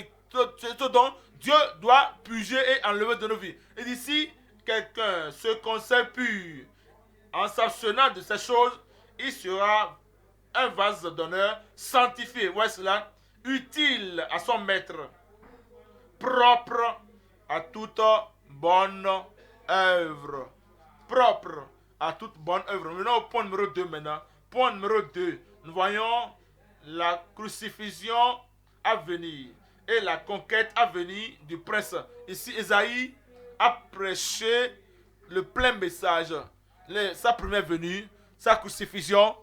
dont Dieu doit purger et enlever de nos vies. Et d'ici, quelqu'un se conserve pur en s'abstenant de ces choses, il sera un vase d'honneur sanctifié, voyez cela, utile à son maître, propre à toute bonne œuvre. Propre à toute bonne œuvre. Maintenant au point numéro 2 maintenant. Point numéro 2. Nous voyons la crucifixion à venir et la conquête à venir du prince. Ici, Ésaïe a prêché le plein message. Sa première venue, sa crucifixion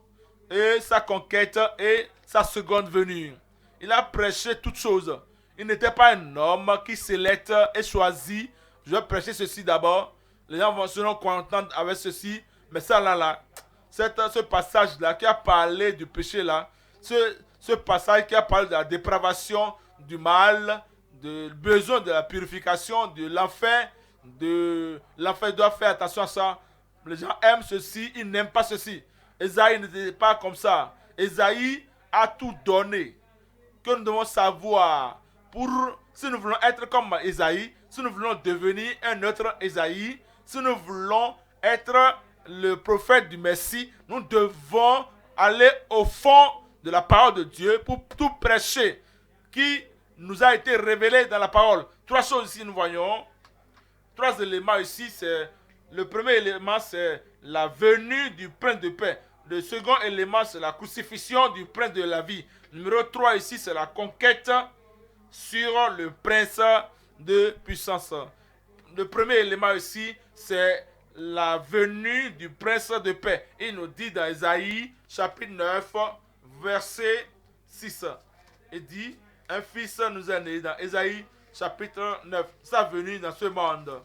et sa conquête et sa seconde venue. Il a prêché toutes choses. Il n'était pas un homme qui sélecte et choisit. Je vais prêcher ceci d'abord. Les gens seront contents avec ceci. Mais ça là, ce passage là qui a parlé du péché là, ce passage qui a parlé de la dépravation du mal, du besoin de la purification, de l'enfer. L'enfer doit faire attention à ça. Les gens aiment ceci, ils n'aiment pas ceci. Esaïe n'était pas comme ça. Esaïe a tout donné. Que nous devons savoir pour, si nous voulons être comme Esaïe, si nous voulons devenir un autre Esaïe, si nous voulons être le prophète du Messie, nous devons aller au fond de la parole de Dieu pour tout prêcher qui nous a été révélé dans la parole. Trois choses ici nous voyons. Trois éléments ici, c'est le premier élément, c'est la venue du prince de paix. Le second élément, c'est la crucifixion du prince de la vie. Numéro 3 ici, c'est la conquête sur le prince de puissance. Le premier élément ici, c'est la venue du prince de paix. Il nous dit dans Ésaïe, chapitre 9, verset 6. Il dit, un fils nous est né dans Ésaïe, chapitre 9. Sa venue dans ce monde.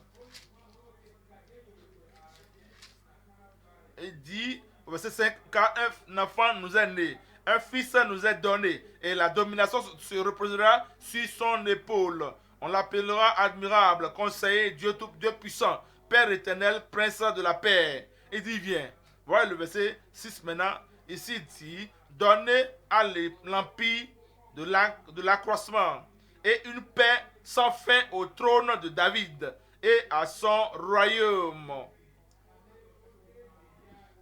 Il dit, verset 5, car un enfant nous est né, un fils nous est donné, et la domination se reposera sur son épaule. On l'appellera admirable, conseiller, Dieu puissant, Père éternel, prince de la paix. Il dit, viens. Voilà le verset 6 maintenant. Ici dit, donner à l'empire de l'accroissement et une paix sans fin au trône de David et à son royaume.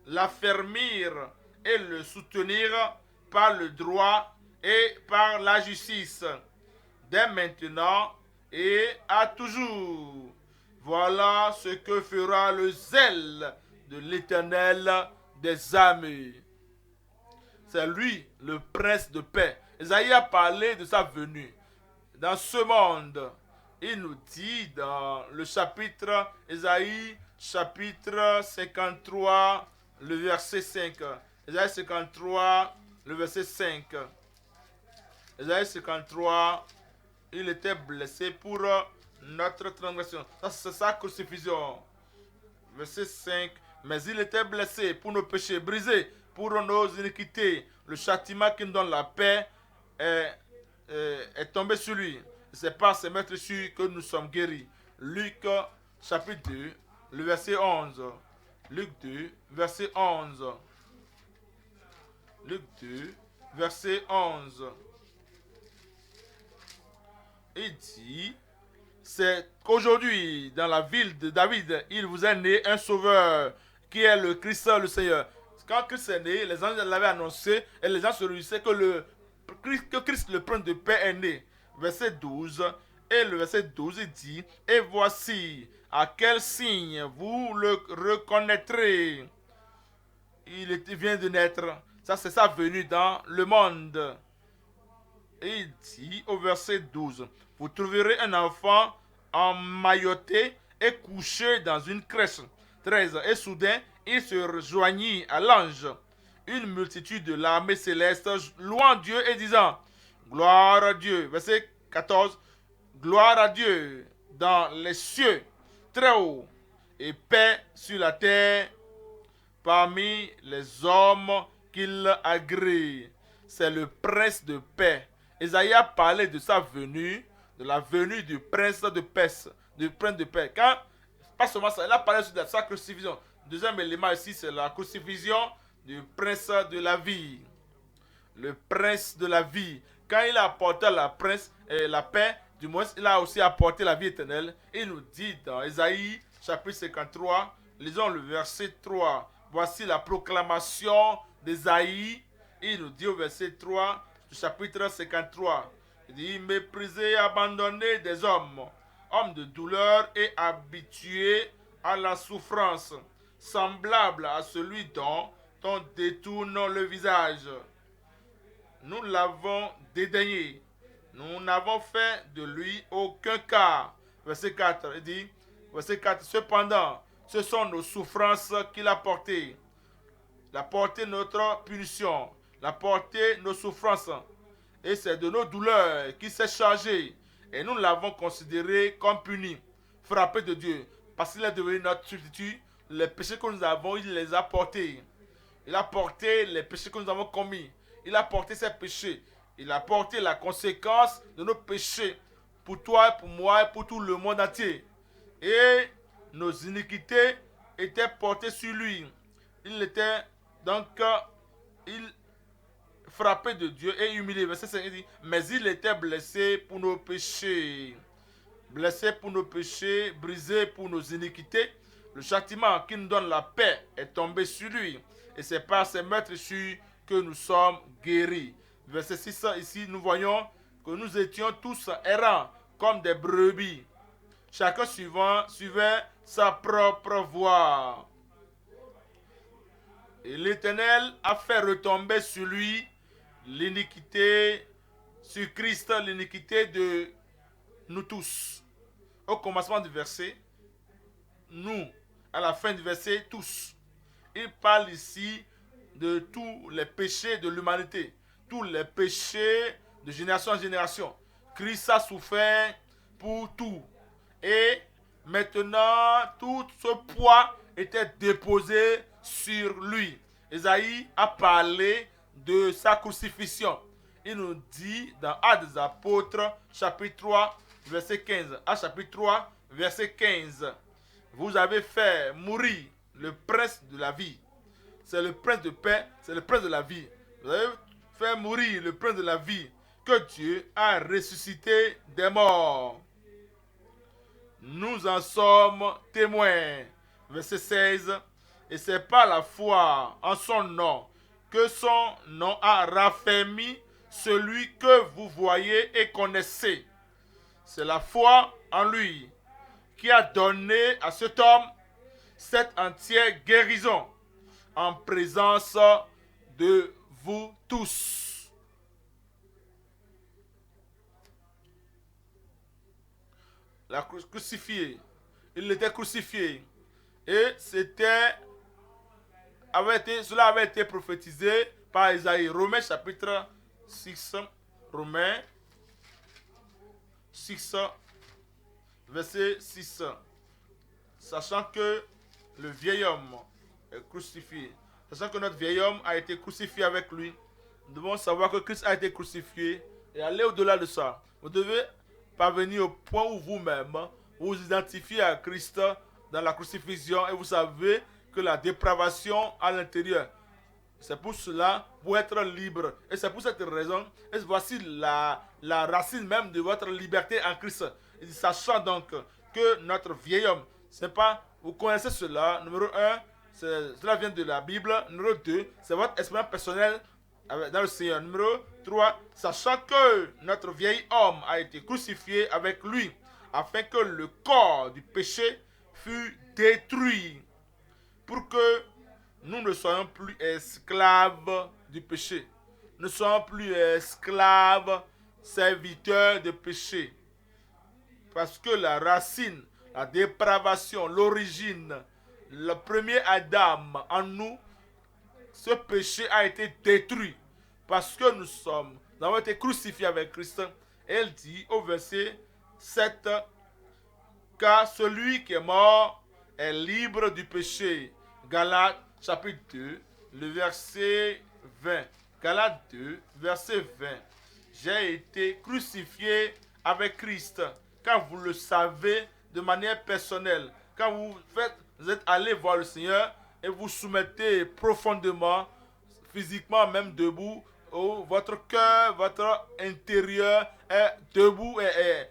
L'affermir et le soutenir par le droit et par la justice, dès maintenant et à toujours. Voilà ce que fera le zèle de l'Éternel des armées. C'est lui, le prince de paix. Isaïe a parlé de sa venue dans ce monde. Il nous dit dans le chapitre, Isaïe, chapitre 53, le verset 5. Isaïe 53, le verset 5. Isaïe 53, il était blessé pour notre transgression. Ça, c'est sa crucifixion. Verset 5. Mais il était blessé pour nos péchés, brisé pour nos iniquités. Le châtiment qui nous donne la paix est tombé sur lui. C'est par ses meurtrissures que nous sommes guéris. Luc chapitre 2, le verset 11. Luc 2, verset 11. Luc 2, verset 11. Il dit, c'est qu'aujourd'hui, dans la ville de David, il vous est né un sauveur qui est le Christ, le Seigneur. Quand Christ est né, les anges l'avaient annoncé et les gens se réjouissaient que Christ, le prince de paix, est né. Verset 12. Et le verset 12, il dit, et voici à quel signe vous le reconnaîtrez. Il vient de naître. Ça, c'est sa venue dans le monde. Et il dit au verset 12, vous trouverez un enfant emmailloté et couché dans une crèche. 13. Et soudain, il se rejoignit à l'ange, une multitude de l'armée céleste, louant Dieu et disant, gloire à Dieu. Verset 14, gloire à Dieu dans les cieux, très haut, et paix sur la terre parmi les hommes qu'il agrée. C'est le prince de paix. Isaïe a parlé de sa venue, de la venue du prince de paix, du prince de paix. Quand, pas seulement ça, il a parlé de sa crucifixion. Deuxième élément ici, c'est la crucifixion du prince de la vie. Le prince de la vie. Quand il a apporté la paix, du moins, il a aussi apporté la vie éternelle. Il nous dit dans Isaïe, chapitre 53, lisons le verset 3. Voici la proclamation d'Isaïe. Il nous dit au verset 3 du chapitre 53. Il dit, méprisé et abandonné des hommes, hommes de douleur et habitués à la souffrance, semblable à celui dont on détourne le visage. Nous l'avons dédaigné. Nous n'avons fait de lui aucun cas. Verset 4, il dit, verset 4, cependant, ce sont nos souffrances qu'il a portées. Il a porté notre punition. Il a porté nos souffrances. Et c'est de nos douleurs qu'il s'est chargé. Et nous l'avons considéré comme puni, frappé de Dieu. Parce qu'il est devenu notre substitut. Les péchés que nous avons, il les a portés. Il a porté les péchés que nous avons commis. Il a porté ses péchés. Il a porté la conséquence de nos péchés pour toi, pour moi et pour tout le monde entier. Et nos iniquités étaient portées sur lui. Il était donc il frappé de Dieu et humilié. Verset 5 dit, mais il était blessé pour nos péchés. Blessé pour nos péchés, brisé pour nos iniquités. Le châtiment qui nous donne la paix est tombé sur lui. Et c'est par ses meurtrissures que nous sommes guéris. Verset 6, ici, nous voyons que nous étions tous errants comme des brebis. Chacun suivait sa propre voie. Et l'Éternel a fait retomber sur lui l'iniquité, sur Christ, l'iniquité de nous tous. Au commencement du verset, nous, à la fin du verset, tous. Il parle ici de tous les péchés de l'humanité, tous les péchés de génération en génération. Christ a souffert pour tout. Et maintenant, tout ce poids était déposé sur lui. Ésaïe a parlé de sa crucifixion. Il nous dit dans Actes des Apôtres, chapitre 3, verset 15. Actes chapitre 3, verset 15. Vous avez fait mourir le prince de la vie. C'est le prince de paix, c'est le prince de la vie. Vous avez fait mourir le prince de la vie que Dieu a ressuscité des morts. Nous en sommes témoins. Verset 16. Et c'est par la foi en son nom que son nom a raffermi celui que vous voyez et connaissez. C'est la foi en lui qui a donné à cet homme cette entière guérison en présence de vous tous. La crucifié. Il était crucifié. Et cela avait été prophétisé par Isaïe. Romains chapitre 6. Romains 6, verset 6. Sachant que le vieil homme est crucifié. Sachant que notre vieil homme a été crucifié avec lui. Nous devons savoir que Christ a été crucifié. Et aller au-delà de ça. Vous devez parvenir au point où vous-même vous identifiez à Christ dans la crucifixion et vous savez que la dépravation à l'intérieur. C'est pour cela, pour être libre. Et c'est pour cette raison, et voici la racine même de votre liberté en Christ. Et sachant donc que notre vieil homme, c'est pas, vous connaissez cela, numéro 1, cela vient de la Bible. Numéro 2, c'est votre expérience personnelle dans le Seigneur. Numéro 3, sachant que notre vieil homme a été crucifié avec lui, afin que le corps du péché fût détruit, pour que nous ne soyons plus esclaves du péché. Nous ne soyons plus esclaves, serviteurs de péché. Parce que la racine, la dépravation, l'origine, le premier Adam en nous, ce péché a été détruit. Parce que nous avons été crucifiés avec Christ. Et elle dit au verset 7, car celui qui est mort est libre du péché. Galates chapitre 2, le verset 20. Galates 2, verset 20. J'ai été crucifié avec Christ. Quand vous le savez de manière personnelle, quand vous êtes allé voir le Seigneur et vous soumettez profondément, physiquement même debout, votre cœur, votre intérieur est debout et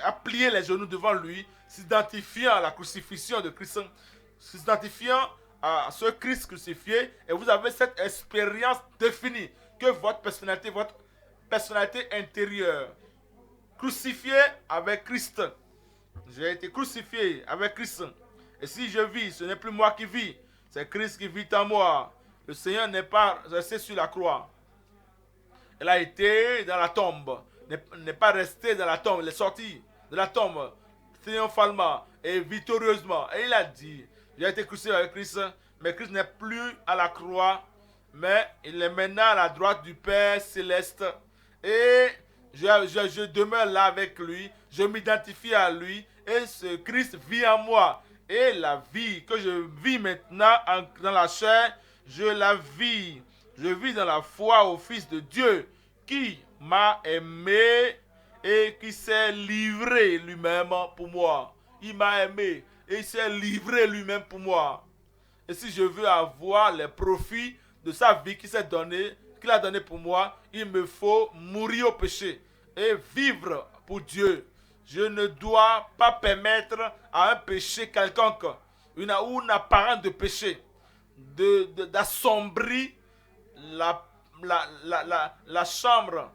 à plier les genoux devant lui, s'identifiant à la crucifixion de Christ, s'identifiant à ce Christ crucifié, et vous avez cette expérience définie que votre personnalité intérieure, crucifiée avec Christ. J'ai été crucifié avec Christ. Et si je vis, ce n'est plus moi qui vis, c'est Christ qui vit en moi. Le Seigneur n'est pas resté sur la croix. Il a été dans la tombe. N'est pas resté dans la tombe. Il est sorti de la tombe triomphalement et victorieusement. Et il a dit, j'ai été crucifié avec Christ, mais Christ n'est plus à la croix, mais il est maintenant à la droite du Père céleste. Et je demeure là avec lui. Je m'identifie à lui. Et ce Christ vit en moi. Et la vie que je vis maintenant dans la chair, je la vis. Je vis dans la foi au Fils de Dieu qui m'a aimé et qui s'est livré lui-même pour moi. Il m'a aimé et il s'est livré lui-même pour moi. Et si je veux avoir les profits de sa vie qu'il a donné pour moi, il me faut mourir au péché et vivre pour Dieu. Je ne dois pas permettre à un péché quelconque, ou une apparence de péché, d'assombrir la chambre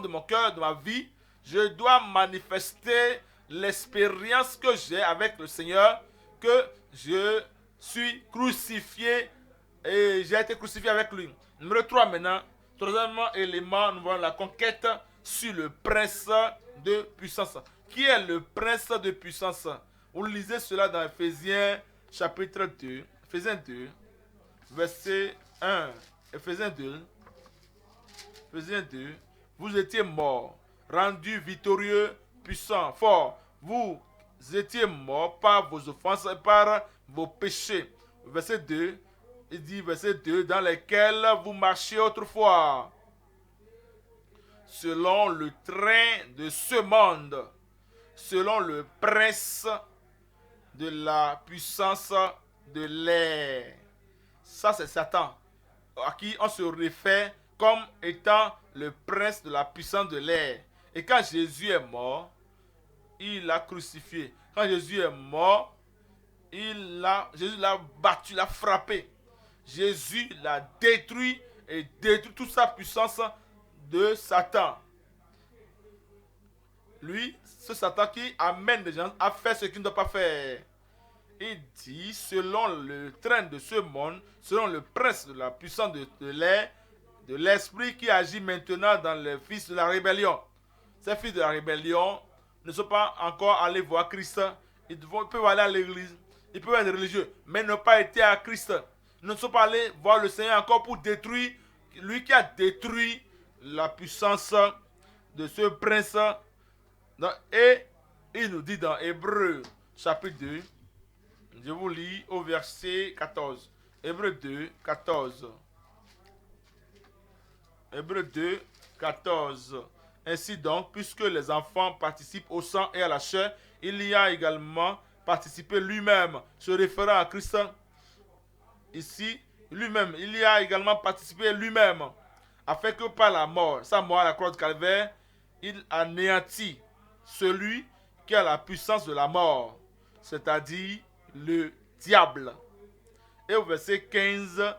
de mon cœur, de ma vie. Je dois manifester l'expérience que j'ai avec le Seigneur, que je suis crucifié et j'ai été crucifié avec lui. Numéro 3 maintenant. Troisièmement élément, nous voyons la conquête sur le prince de puissance. Qui est le prince de puissance? Vous lisez cela dans Ephésiens chapitre 2. Ephésiens 2, verset 1. Ephésiens 2. Ephésiens 2. Vous étiez morts, rendus victorieux, puissants, forts. Vous étiez morts par vos offenses et par vos péchés. Verset 2. Il dit, verset 2, dans lesquels vous marchiez autrefois, selon le train de ce monde, selon le prince de la puissance de l'air. Ça, c'est Satan, à qui on se réfère comme étant le prince de la puissance de l'air. Et quand Jésus est mort, il l'a crucifié. Quand Jésus est mort, Jésus l'a battu, l'a frappé. Jésus l'a détruit et détruit toute sa puissance de Satan. Lui, ce Satan qui amène les gens à faire ce qu'ils ne doivent pas faire. Il dit, selon le train de ce monde, selon le prince de la puissance de l'air, de l'esprit qui agit maintenant dans les fils de la rébellion. Ces fils de la rébellion ne sont pas encore allés voir Christ. Ils peuvent aller à l'église, ils peuvent être religieux, mais n'ont pas été à Christ. Ils ne sont pas allés voir le Seigneur encore pour détruire, lui qui a détruit la puissance de ce prince. Et il nous dit dans Hébreux chapitre 2, je vous lis au verset 14. Hébreux 2, 14. Hébreux 2, 14. Ainsi donc, puisque les enfants participent au sang et à la chair, il y a également participé lui-même, se référant à Christ. Ici, lui-même, il y a également participé lui-même, afin que par la mort, sa mort à la croix de Calvaire, il anéantit celui qui a la puissance de la mort, c'est-à-dire le diable. Et au verset 15,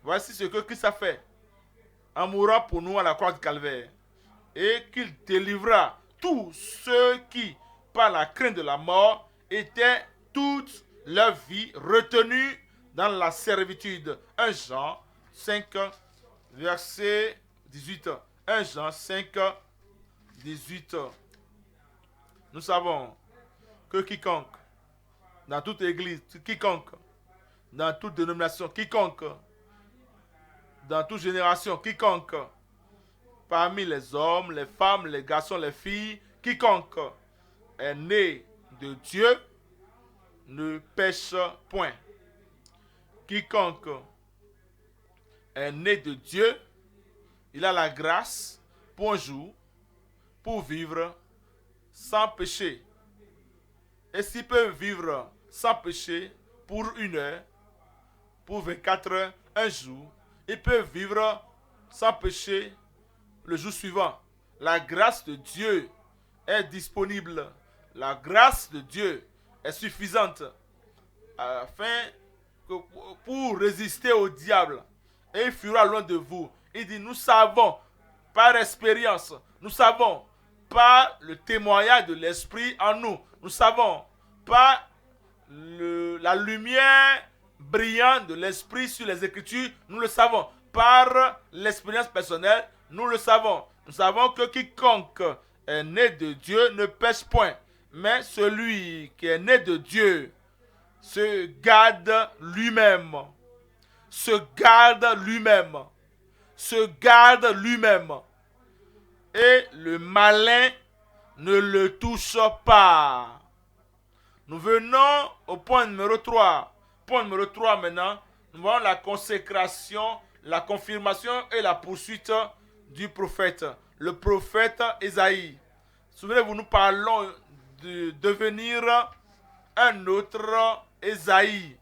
voici ce que Christ a fait en mourant pour nous à la croix de Calvaire, et qu'il délivra tous ceux qui, par la crainte de la mort, étaient toute leur vie retenus dans la servitude. 1 Jean 5, verset 18. 1 Jean 5, 18. Nous savons que quiconque, dans toute église, quiconque, dans toute dénomination, quiconque, dans toute génération, quiconque, parmi les hommes, les femmes, les garçons, les filles, quiconque est né de Dieu ne pêche point. Quiconque est né de Dieu, il a la grâce pour un jour, pour vivre sans péché. Et s'il peut vivre sans péché pour 1 heure, pour 24 heures, un jour, il peut vivre sans péché le jour suivant. La grâce de Dieu est disponible. La grâce de Dieu est suffisante afin que pour résister au diable. Et il fuira loin de vous. Il dit, nous savons par expérience, nous savons par le témoignage de l'Esprit en nous, nous savons par la lumière brillante de l'Esprit sur les Écritures, nous le savons. Par l'expérience personnelle, nous le savons. Nous savons que quiconque est né de Dieu ne pêche point. Mais celui qui est né de Dieu se garde lui-même. Se garde lui-même. Se garde lui-même. Et le malin ne le touche pas. Nous venons au point numéro 3. Point numéro 3 maintenant. Nous voyons la consécration la confirmation et la poursuite du prophète. Le prophète Ésaïe. Souvenez-vous, nous parlons de devenir un autre Ésaïe,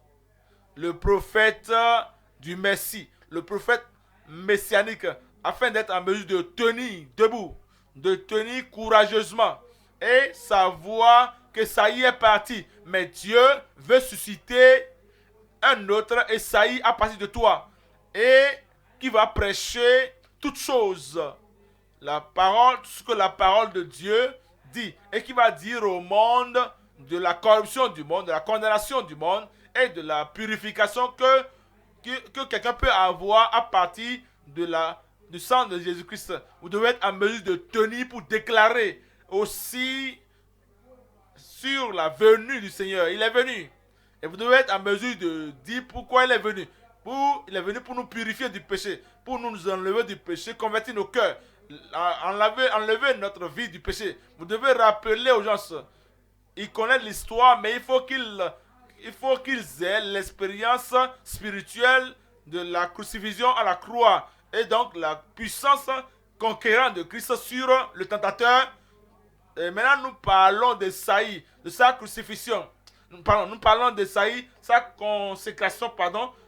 le prophète du Messie, le prophète messianique, afin d'être en mesure de tenir debout, de tenir courageusement et savoir que ça y est parti. Mais Dieu veut susciter un autre Ésaïe à partir de toi et qui va prêcher toutes choses, la parole, tout ce que la parole de Dieu dit, et qui va dire au monde de la corruption du monde, de la condamnation du monde et de la purification que quelqu'un peut avoir à partir du sang de Jésus-Christ. Vous devez être en mesure de tenir pour déclarer aussi sur la venue du Seigneur. Il est venu. Et vous devez être en mesure de dire pourquoi il est venu. Il est venu pour nous purifier du péché, pour nous enlever du péché, convertir nos cœurs, enlever notre vie du péché. Vous devez rappeler aux gens, ils connaissent l'histoire, mais il faut qu'ils aient l'expérience spirituelle de la crucifixion à la croix. Et donc la puissance conquérante de Christ sur le tentateur. Et maintenant nous parlons d'Ésaïe, de sa crucifixion. Nous parlons d'Ésaïe, sa consécration,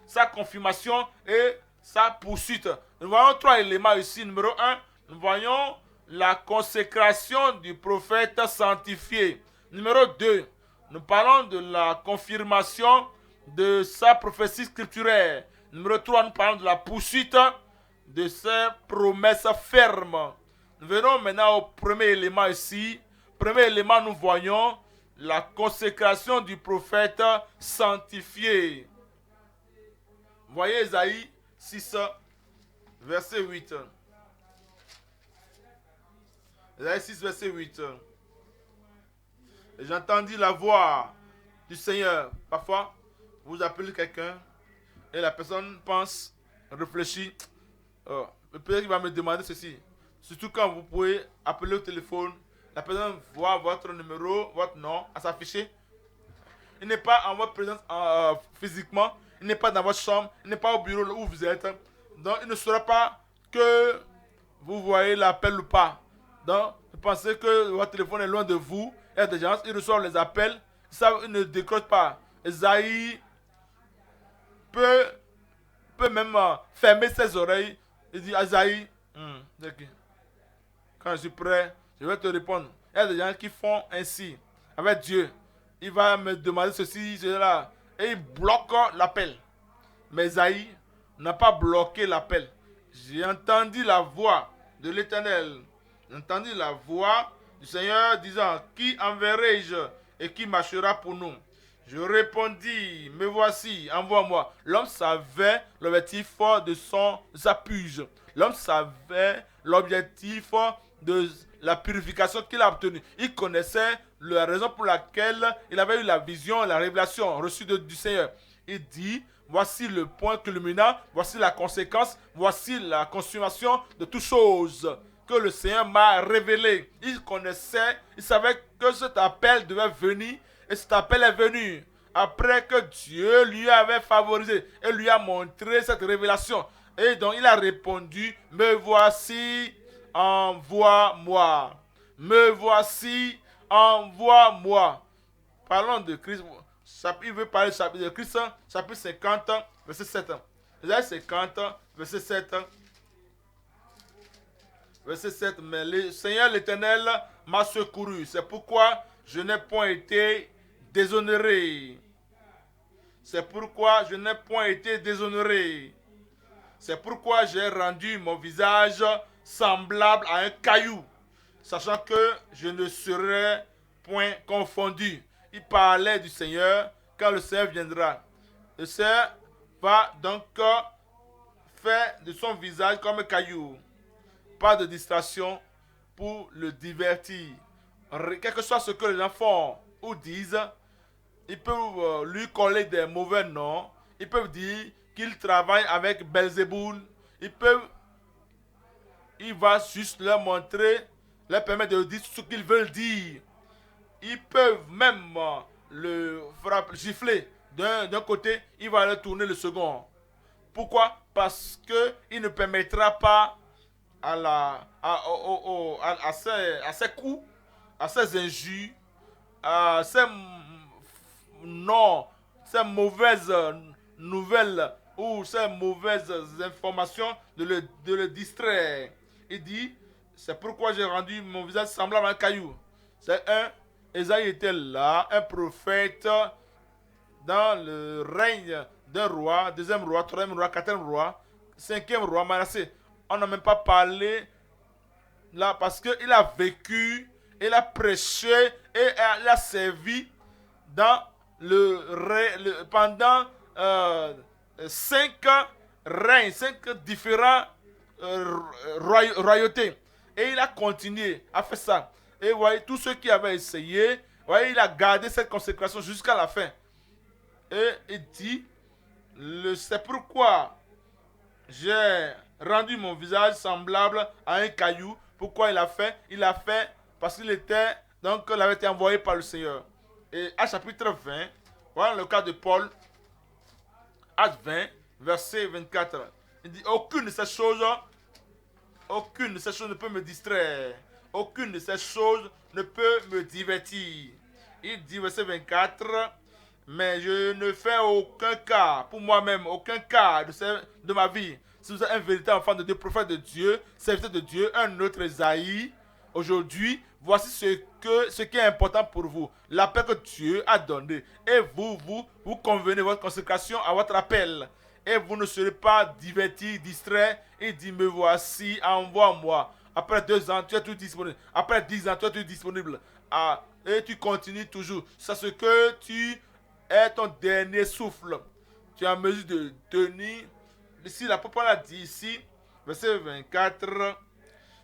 sa confirmation et sa poursuite. Nous voyons trois éléments ici. Numéro 1, nous voyons la consécration du prophète sanctifié. Numéro 2, nous parlons de la confirmation de sa prophétie scripturaire. Numéro 3, nous parlons de la poursuite de ses promesses fermes. Nous venons maintenant au premier élément ici. Premier élément, nous voyons la consécration du prophète sanctifié. Voyez Ésaïe 6, verset 8. Ésaïe 6, verset 8. Et j'entendis la voix du Seigneur. Parfois, vous appelez quelqu'un et la personne pense, réfléchit. Peut-être qu'il va me demander ceci. Surtout quand vous pouvez appeler au téléphone, la personne voit votre numéro, votre nom à s'afficher. Il n'est pas en votre présence physiquement, il n'est pas dans votre chambre, il n'est pas au bureau où vous êtes. Donc, il ne saura pas que vous voyez l'appel ou pas. Donc, vous pensez que votre téléphone est loin de vous. Il y a des gens, ils reçoivent les appels, ils ne décrochent pas. Ésaïe peut même fermer ses oreilles. Il dit, Ésaïe, quand je suis prêt, je vais te répondre. Il y a des gens qui font ainsi avec Dieu. Il va me demander ceci, cela, et il bloque l'appel. Mais Ésaïe n'a pas bloqué l'appel. J'ai entendu la voix de l'Éternel. J'ai entendu la voix du Seigneur disant, qui enverrai-je et qui marchera pour nous? Je répondis, me voici, envoie-moi. L'homme savait l'objectif de sa purge. L'homme savait l'objectif de la purification qu'il a obtenue. Il connaissait la raison pour laquelle il avait eu la vision, la révélation reçue du Seigneur. Il dit, voici le point culminant, voici la conséquence, voici la consommation de toutes choses que le Seigneur m'a révélé. Il connaissait, il savait que cet appel devait venir, et cet appel est venu après que Dieu lui avait favorisé et lui a montré cette révélation. Et donc il a répondu, me voici, envoie-moi. Me voici, envoie-moi. Parlons de Christ. Il veut parler de Christ, chapitre 50, verset 7. Ésaïe 50, verset 7. Verset 7. Mais le Seigneur l'Éternel m'a secouru. C'est pourquoi je n'ai point été déshonoré. C'est pourquoi je n'ai point été déshonoré. C'est pourquoi j'ai rendu mon visage semblable à un caillou, sachant que je ne serai point confondu. Il parlait du Seigneur quand le Seigneur viendra. Le Seigneur va donc faire de son visage comme un caillou. Pas de distraction pour le divertir. Quel que soit ce que les gens font ou disent, ils peuvent lui coller des mauvais noms. Ils peuvent dire qu'il travaille avec Belzéboul. Il va juste leur montrer, leur permettre de dire ce qu'ils veulent dire. Ils peuvent même le gifler d'un côté, il va leur tourner le second. Pourquoi? parce qu'il ne permettra pas à ces coups, à ces injures, à ces non, ces mauvaises nouvelles ou ces mauvaises informations de le distraire. Il dit, c'est pourquoi j'ai rendu mon visage semblable à un caillou. C'est un, Esaïe était là, un prophète dans le règne d'un roi, deuxième roi, troisième roi, quatrième roi, cinquième roi, Manassé. On n'a même pas parlé là parce qu'il a vécu, il a prêché et il a servi dans pendant cinq règnes, cinq différents royautés. Et il a continué à faire ça. Et vous voyez, tous ceux qui avaient essayé, vous voyez, il a gardé cette consécration jusqu'à la fin. Et il dit, c'est pourquoi j'ai rendu mon visage semblable à un caillou. Pourquoi il a fait? Il a fait parce qu'il était, donc, il avait été envoyé par le Seigneur. Et à chapitre 20, voilà le cas de Paul, Acte 20, verset 24. Il dit, aucune de ces choses ne peut me distraire. Aucune de ces choses ne peut me divertir. Il dit, verset 24, mais je ne fais aucun cas, pour moi-même, aucun cas de ma vie. Si vous êtes un véritable enfant de Dieu, prophète de Dieu, serviteur de Dieu, un autre Esaïe, aujourd'hui, voici ce qui est important pour vous. L'appel que Dieu a donné. Et vous convenez votre consécration à votre appel. Et vous ne serez pas divertis, distraits. Il dit, me voici, envoie-moi. Après 2 ans, tu es tout disponible. Après 10 ans, tu es tout disponible. Et tu continues toujours. C'est ce que tu es ton dernier souffle. Tu es en mesure de tenir. Ici, l'apôtre a dit ici, verset 24,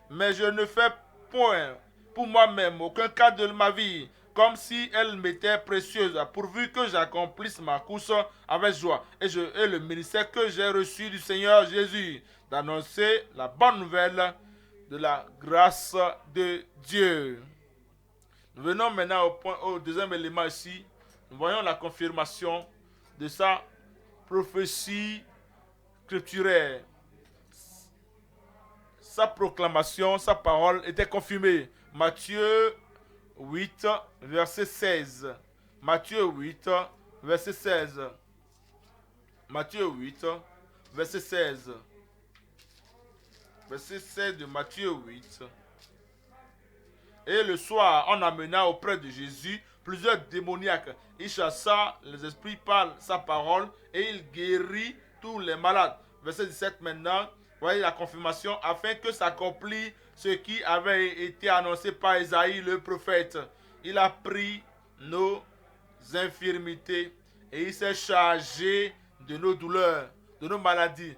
mais je ne fais point pour moi-même aucun cas de ma vie, comme si elle m'était précieuse, pourvu que j'accomplisse ma course avec joie. Et le ministère que j'ai reçu du Seigneur Jésus, d'annoncer la bonne nouvelle de la grâce de Dieu. Nous venons maintenant au deuxième élément ici. Nous voyons la confirmation de sa prophétie scripturaire. Sa proclamation, sa parole était confirmée. Matthieu 8, verset 16. Matthieu 8, verset 16. Matthieu 8, verset 16. Verset 16 de Matthieu 8. Et le soir, on amena auprès de Jésus plusieurs démoniaques. Il chassa les esprits par sa parole et il guérit tous les malades. Verset 17 maintenant. Voyez la confirmation, afin que s'accomplisse ce qui avait été annoncé par Esaïe le prophète. Il a pris nos infirmités et il s'est chargé de nos douleurs, de nos maladies.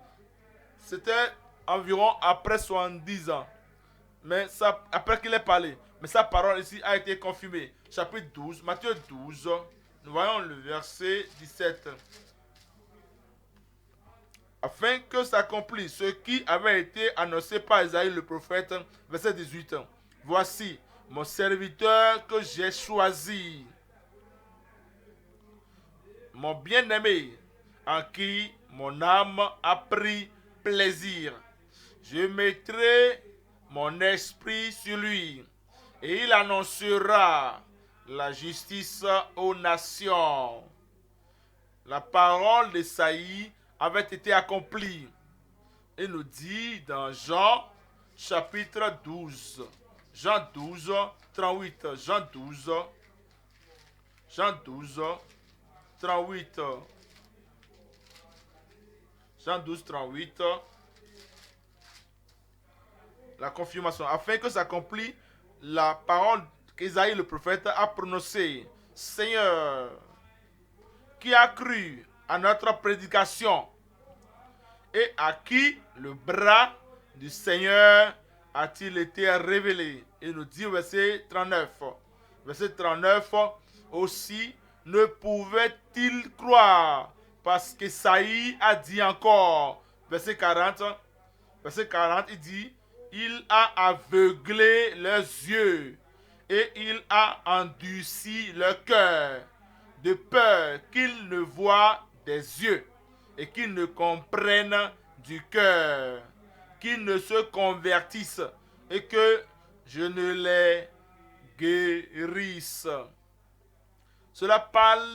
C'était environ après 70 ans, mais après qu'il ait parlé. Mais sa parole ici a été confirmée. Chapitre 12, Matthieu 12, nous voyons le verset 17. Afin que s'accomplisse ce qui avait été annoncé par Esaïe le prophète, verset 18. Voici mon serviteur que j'ai choisi, mon bien-aimé, en qui mon âme a pris plaisir. Je mettrai mon esprit sur lui, et il annoncera la justice aux nations. La parole d'Esaïe avait été accomplie. Il nous dit dans Jean chapitre 12. Jean 12, 38. Jean 12, 38. Jean 12, 38. La confirmation. Afin que s'accomplisse la parole qu'Ésaïe le prophète a prononcée. Seigneur, qui a cru à notre prédication et à qui le bras du Seigneur a-t-il été révélé? Il nous dit au verset 39. Verset 39, aussi ne pouvait-il croire parce qu'Ésaïe a dit encore. Verset 40, il dit, il a aveuglé leurs yeux et il a endurci leur cœur, de peur qu'ils ne voient des yeux et qu'ils ne comprennent du cœur, qu'ils ne se convertissent et que je ne les guérisse. Cela parle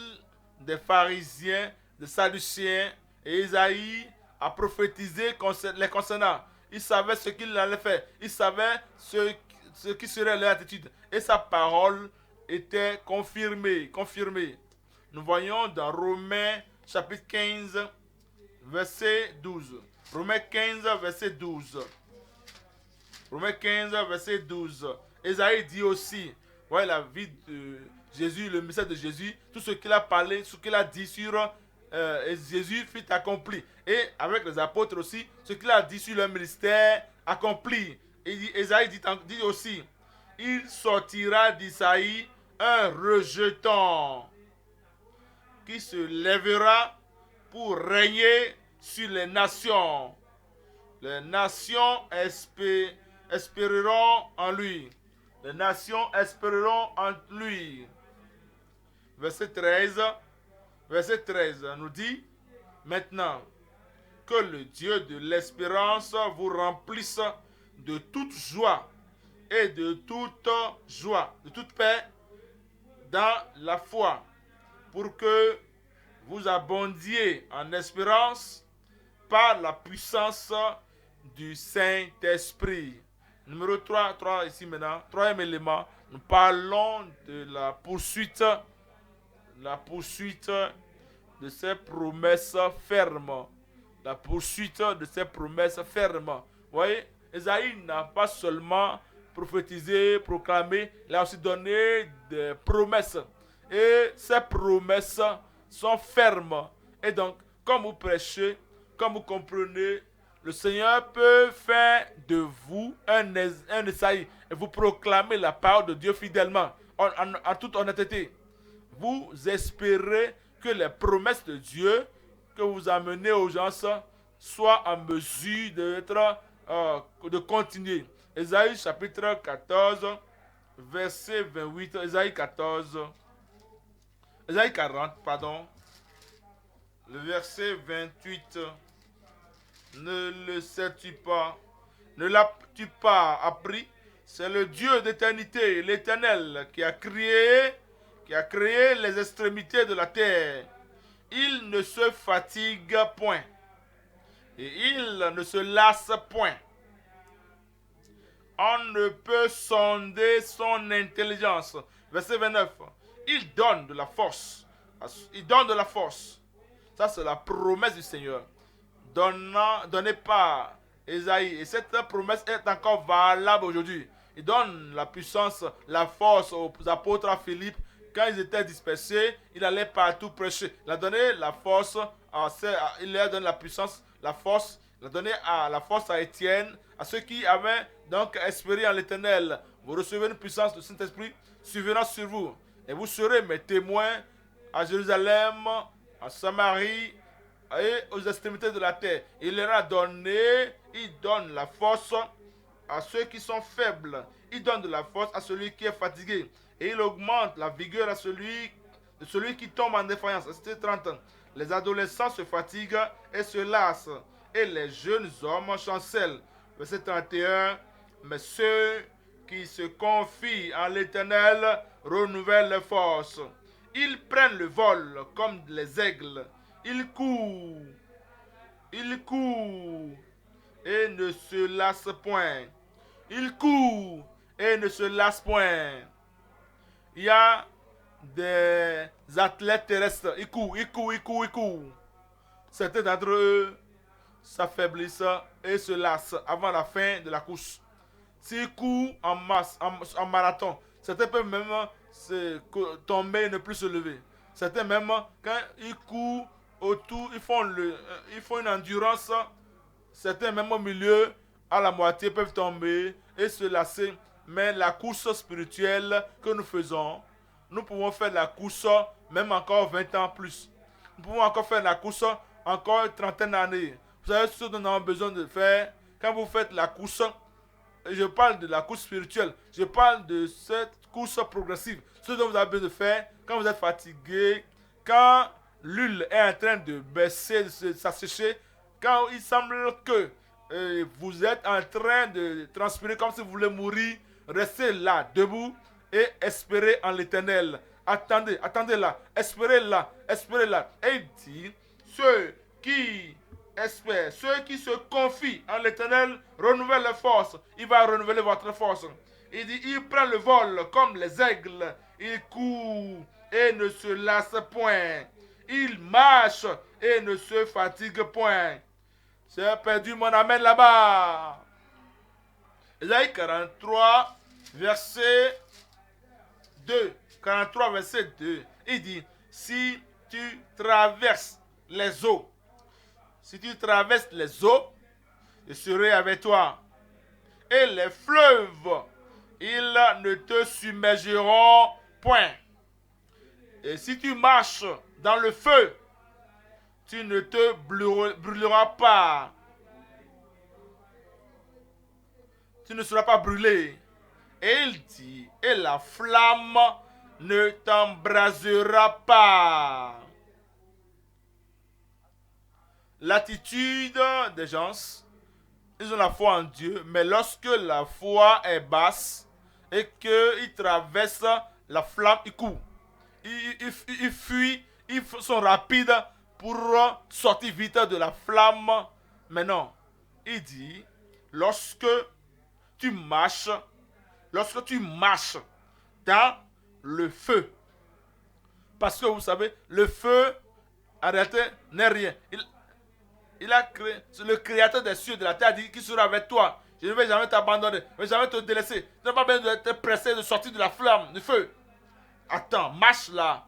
des pharisiens, des sadducéens, et Isaïe a prophétisé les concernant. Il savait ce qu'il allait faire, il savait ce qui serait leur attitude, et sa parole était confirmée. Nous voyons dans Romains chapitre 15, verset 12. Romains 15, verset 12. Romains 15, verset 12. Isaïe dit aussi, ouais, la vie de Jésus, le message de Jésus, tout ce qu'il a parlé, ce qu'il a dit sur Jésus fut accompli. Et avec les apôtres aussi, ce qu'il a dit sur leur ministère accompli. Et Isaïe dit aussi, il sortira d'Isaïe un rejeton qui se lèvera pour régner sur les nations. Les nations espéreront en lui. Les nations espéreront en lui. Verset 13 nous dit, maintenant, que le Dieu de l'espérance vous remplisse de toute joie et de toute paix dans la foi, pour que vous abondiez en espérance par la puissance du Saint-Esprit. Numéro 3 ici maintenant, troisième élément, nous parlons de la poursuite de ces promesses fermes. La poursuite de ces promesses fermes. Vous voyez, Esaïe n'a pas seulement prophétisé, proclamé, il a aussi donné des promesses. Et ces promesses sont fermes. Et donc, comme vous prêchez, comme vous comprenez, le Seigneur peut faire de vous un Esaïe et vous proclamer la parole de Dieu fidèlement, en toute honnêteté. Vous espérez que les promesses de Dieu que vous amenez aux gens soient en mesure de continuer. Ésaïe chapitre 14, verset 28, Ésaïe 40, pardon, le verset 28. Ne le sais-tu pas? Ne l'as-tu pas appris? C'est le Dieu d'éternité, l'Éternel, qui a créé les extrémités de la terre. Il ne se fatigue point et il ne se lasse point. On ne peut sonder son intelligence. Verset 29. Il donne de la force. Il donne de la force. Ça, c'est la promesse du Seigneur. Donnez pas Esaïe. Et cette promesse est encore valable aujourd'hui. Il donne la puissance, la force aux apôtres à Philippe. Quand ils étaient dispersés, il allait partout prêcher. Il a donné la force, il leur a donné la puissance, la force. Il a donné la force à Étienne, à ceux qui avaient donc espéré en l'Éternel. Vous recevez une puissance du Saint-Esprit survenant sur vous. Et vous serez mes témoins à Jérusalem, en Samarie et aux extrémités de la terre. Il leur a donné, il donne la force à ceux qui sont faibles. Il donne de la force à celui qui est fatigué. Et il augmente la vigueur à celui qui tombe en défaillance. C'était 30 ans. Les adolescents se fatiguent et se lassent. Et les jeunes hommes chancellent. Verset 31. Mais ceux qui se confient en l'Éternel renouvellent leurs forces. Ils prennent le vol comme les aigles. Ils courent et ne se lassent point. Ils courent et ne se lassent point. Il y a des athlètes terrestres. Ils courent. Certains d'entre eux s'affaiblissent et se lassent avant la fin de la course. S'ils courent en masse, en marathon, certains peuvent même tomber et ne plus se lever. Certains même, quand ils courent autour, ils font une endurance. Certains même au milieu, à la moitié, peuvent tomber et se lasser. Mais la course spirituelle que nous faisons, nous pouvons faire la course même encore 20 ans plus. Nous pouvons encore faire la course encore une trentaine d'années. Vous savez ce que nous avons besoin de faire quand vous faites la course. Je parle de la course spirituelle. Je parle de cette course progressive. Ce dont vous avez besoin de faire quand vous êtes fatigué, quand l'huile est en train de baisser, de s'assécher, quand il semble que vous êtes en train de transpirer comme si vous voulez mourir, restez là, debout, et espérez en l'Éternel. Attendez, attendez là, espérez là, espérez là. Et il dit, ceux qui espèrent, ceux qui se confient en l'Éternel renouvellent les forces. Il va renouveler votre force. Il dit, il prend le vol comme les aigles. Il court et ne se lasse point. Il marche et ne se fatigue point. J'ai perdu mon amen là-bas. Ésaïe 43, verset 2. 43, verset 2. Il dit, si tu traverses les eaux, si tu traverses les eaux, je serai avec toi. Et les fleuves, ils ne te submergeront point. Et si tu marches dans le feu, tu ne te brûleras pas. Tu ne seras pas brûlé. Et il dit, et la flamme ne t'embrasera pas. L'attitude des gens, ils ont la foi en Dieu, mais lorsque la foi est basse et qu'ils traversent la flamme, ils courent. Ils fuient, ils sont rapides pour sortir vite de la flamme. Mais non, il dit, lorsque tu marches dans le feu, parce que vous savez, le feu, en réalité, n'est rien. Il a créé, c'est le créateur des cieux et de la terre, dit qu'il sera avec toi. Je ne vais jamais t'abandonner, je ne vais jamais te délaisser. Tu n'as pas besoin de te presser de sortir de la flamme, du feu. Attends, marche là.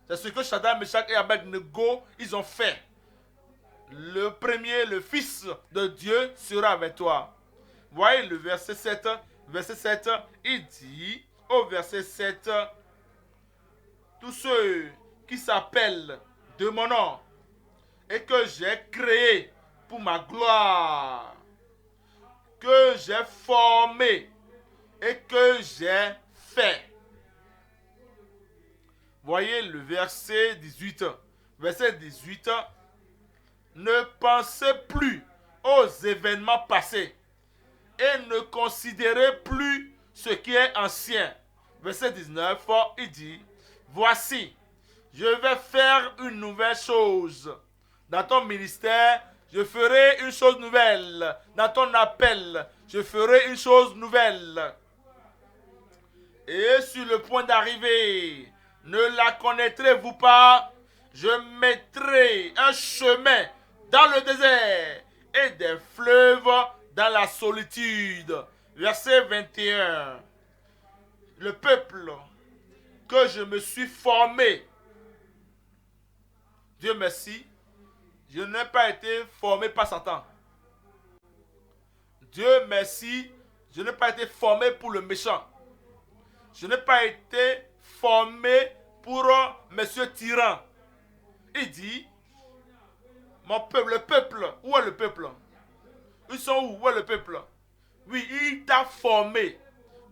C'est ce que Shadrach, Meshach et Abednego, ils ont fait. Le premier, le Fils de Dieu sera avec toi. Voyez le verset 7. Verset 7, il dit, au verset 7, tous ceux qui s'appellent de mon nom et que j'ai créé pour ma gloire, que j'ai formé et que j'ai fait. Voyez le verset 18. Verset 18. Ne pensez plus aux événements passés et ne considérez plus ce qui est ancien. Verset 19, il dit, voici, je vais faire une nouvelle chose. Dans ton ministère, je ferai une chose nouvelle. Dans ton appel, je ferai une chose nouvelle. Et sur le point d'arriver, ne la connaîtrez-vous pas? Je mettrai un chemin dans le désert et des fleuves dans la solitude. Verset 21. Le peuple que je me suis formé, Dieu merci, je n'ai pas été formé par Satan. Dieu merci, je n'ai pas été formé pour le méchant. Je n'ai pas été formé pour monsieur tyran. Il dit, mon peuple, le peuple, où est le peuple? Ils sont où? Où est le peuple? Oui, il t'a formé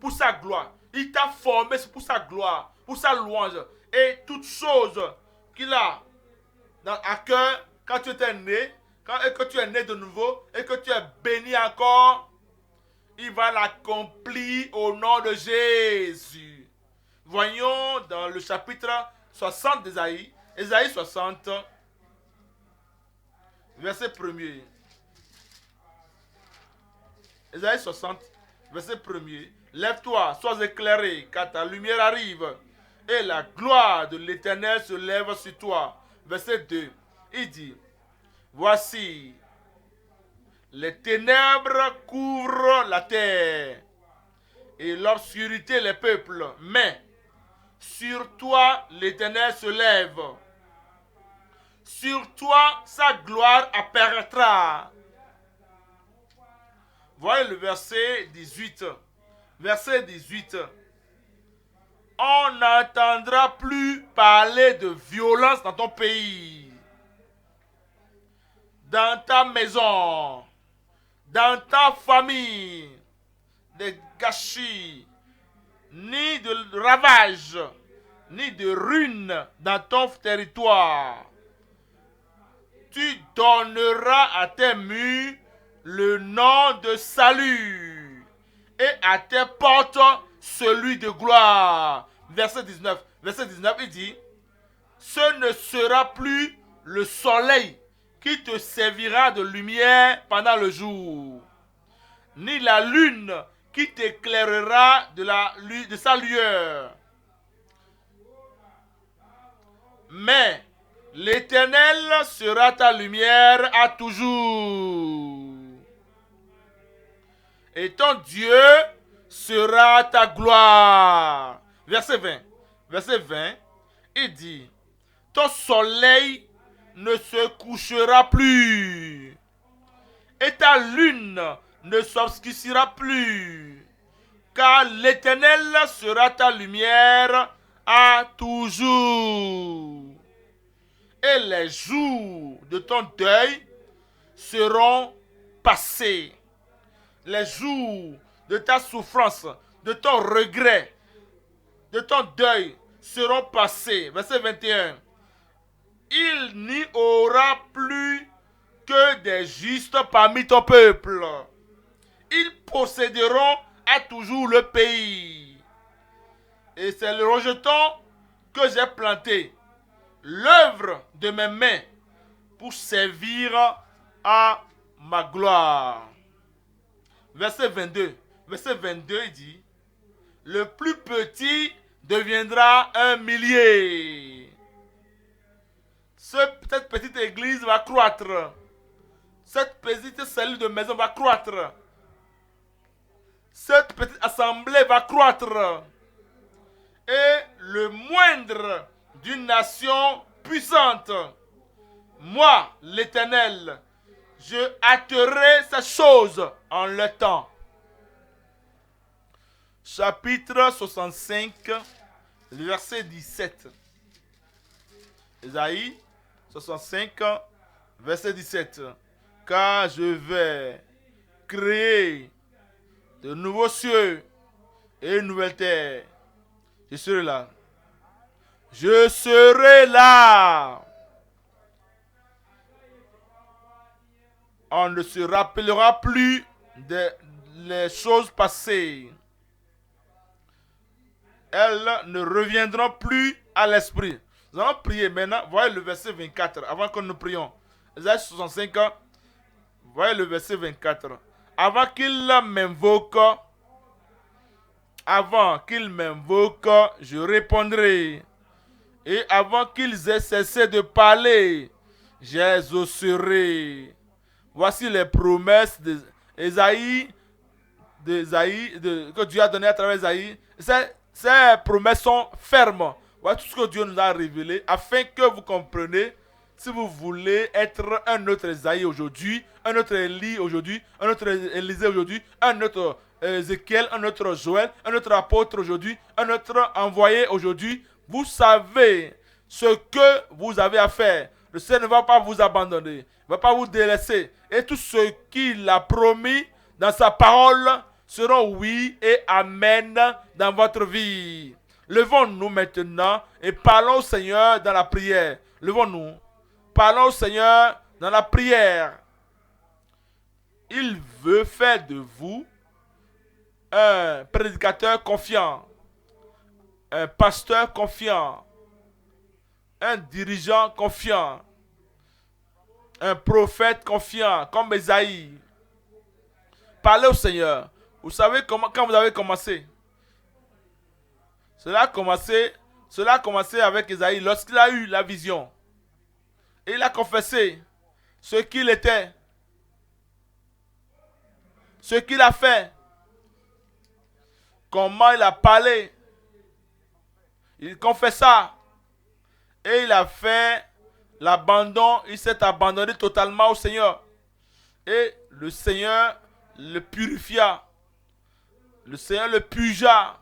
pour sa gloire. Il t'a formé pour sa gloire, pour sa louange. Et toutes choses qu'il a à cœur quand tu étais né, et que tu es né de nouveau, et que tu es béni encore, il va l'accomplir au nom de Jésus. Voyons dans le chapitre 60 d'Ésaïe, Ésaïe 60, verset 1er. Ésaïe 60, verset 1er. Lève-toi, sois éclairé, car ta lumière arrive, et la gloire de l'Éternel se lève sur toi. Verset 2, il dit, voici, les ténèbres couvrent la terre, et l'obscurité les peuples, mais sur toi l'Éternel se lève. Sur toi sa gloire apparaîtra. Voyez le verset 18. Verset 18. On n'entendra plus parler de violence dans ton pays, dans ta maison, dans ta famille, de gâchis, ni de ravages, ni de ruines dans ton territoire. tu donneras à tes murs le nom de salut et à tes portes celui de gloire. Verset 19. Verset 19, il dit, ce ne sera plus le soleil qui te servira de lumière pendant le jour, ni la lune qui t'éclairera de sa lueur. Mais l'Éternel sera ta lumière à toujours. Et ton Dieu sera ta gloire. Verset 20. Verset 20, il dit, ton soleil ne se couchera plus, et ta lune ne s'obscurcira plus, car l'Éternel sera ta lumière à toujours. Et les jours de ton deuil seront passés. Les jours de ta souffrance, de ton regret, de ton deuil seront passés. Verset 21. Il n'y aura plus que des justes parmi ton peuple. Ils posséderont à toujours le pays. Et c'est le rejeton que j'ai planté, l'œuvre de mes mains, pour servir à ma gloire. Verset 22. Verset 22, il dit, le plus petit deviendra un millier. Cette petite église va croître. Cette petite cellule de maison va croître. Cette petite assemblée va croître. Et le moindre d'une nation puissante, moi, l'Éternel, je hâterai ces choses en le temps. Chapitre 65, verset 17. Ésaïe 65, verset 17. Car je vais créer de nouveaux cieux et une nouvelle terre. Je serai là. Je serai là. On ne se rappellera plus des choses passées. Elles ne reviendront plus à l'esprit. Nous allons prier maintenant. Voyez le verset 24 avant que nous prions. Ésaïe 65, voyez le verset 24. Avant qu'il m'invoque, je répondrai. Et avant qu'ils aient cessé de parler, j'exaucerai. Voici les promesses d'Ésaïe, que Dieu a donné à travers Ésaïe. Ces promesses sont fermes. Voilà tout ce que Dieu nous a révélé afin que vous compreniez. Si vous voulez être un autre Ésaïe aujourd'hui, un autre Élie aujourd'hui, un autre Élisée aujourd'hui, un autre Ézéchiel, un autre Joël, un autre apôtre aujourd'hui, un autre envoyé aujourd'hui, vous savez ce que vous avez à faire. Le Seigneur ne va pas vous abandonner, il ne va pas vous délaisser. Et tout ce qu'il a promis dans sa parole seront oui et amen dans votre vie. Levons-nous maintenant et parlons au Seigneur dans la prière. Levons-nous. Parlons au Seigneur dans la prière. Il veut faire de vous un prédicateur confiant, un pasteur confiant, un dirigeant confiant, un prophète confiant, comme Ésaïe. Parlez au Seigneur. Vous savez quand vous avez commencé. Cela a commencé avec Ésaïe lorsqu'il a eu la vision. Et il a confessé ce qu'il était, ce qu'il a fait, comment il a parlé. Il confessa et il a fait l'abandon. Il s'est abandonné totalement au Seigneur. Et le Seigneur le purifia. Le Seigneur le purgea.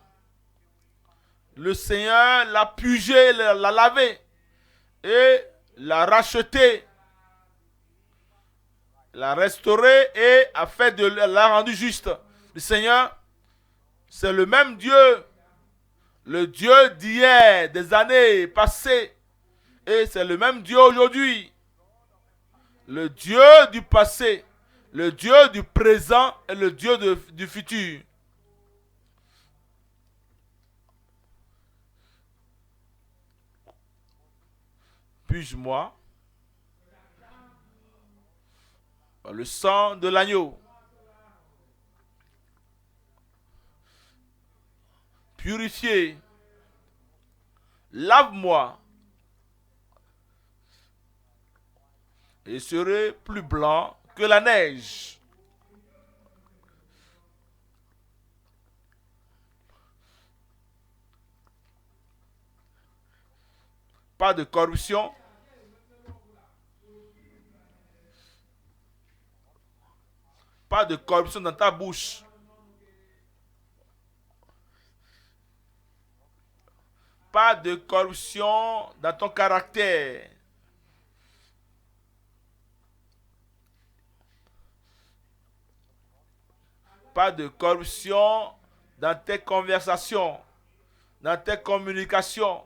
Le Seigneur l'a purgé, l'a lavé et l'a racheté, l'a restauré et l'a rendu juste. Le Seigneur, c'est le même Dieu, le Dieu d'hier, des années passées, et c'est le même Dieu aujourd'hui. le Dieu du passé, le Dieu du présent et le Dieu du futur. Puis-je moi, par le sang de l'agneau, purifié, lave-moi, et je serai plus blanc que la neige. Pas de corruption, pas de corruption dans ta bouche. Pas de corruption dans ton caractère. Pas de corruption dans tes conversations, dans tes communications.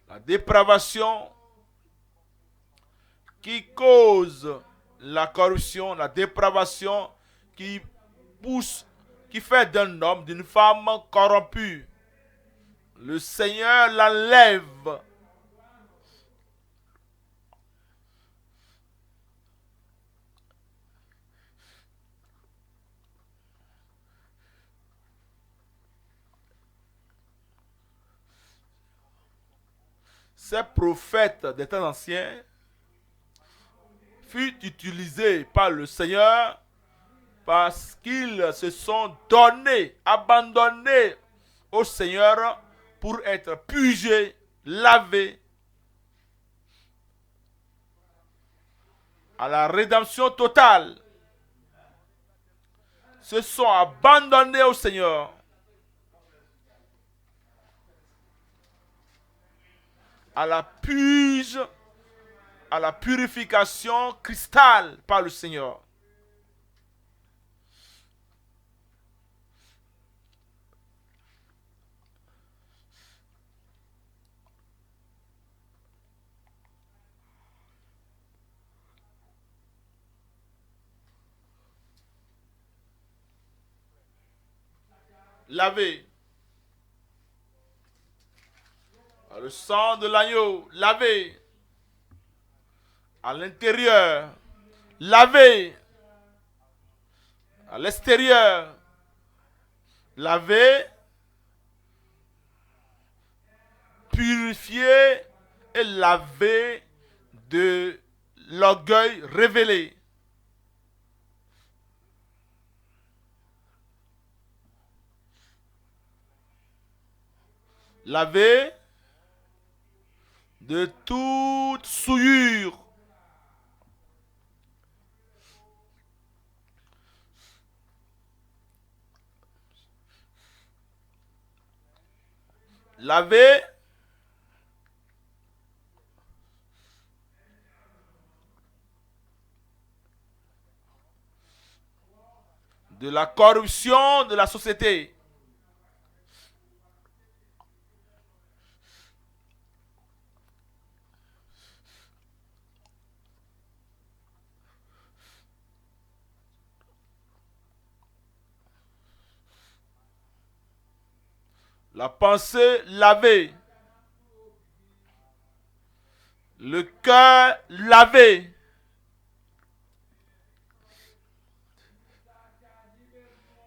La dépravation qui cause la corruption, la dépravation qui pousse, qui fait d'un homme, d'une femme corrompue. Le Seigneur l'enlève. Ces prophètes des temps anciens furent utilisés par le Seigneur parce qu'ils se sont donnés, abandonnés au Seigneur pour être purgés, lavés à la rédemption totale. Se sont abandonnés au Seigneur. À la purge, à la purification cristal par le Seigneur. Lavé. Le sang de l'agneau, lavé. À l'intérieur, lavé. À l'extérieur, lavé. Purifié et lavé de l'orgueil révélé. Lavé de toute souillure. Lavé de la corruption de la société. La pensée lavée. Le cœur lavé.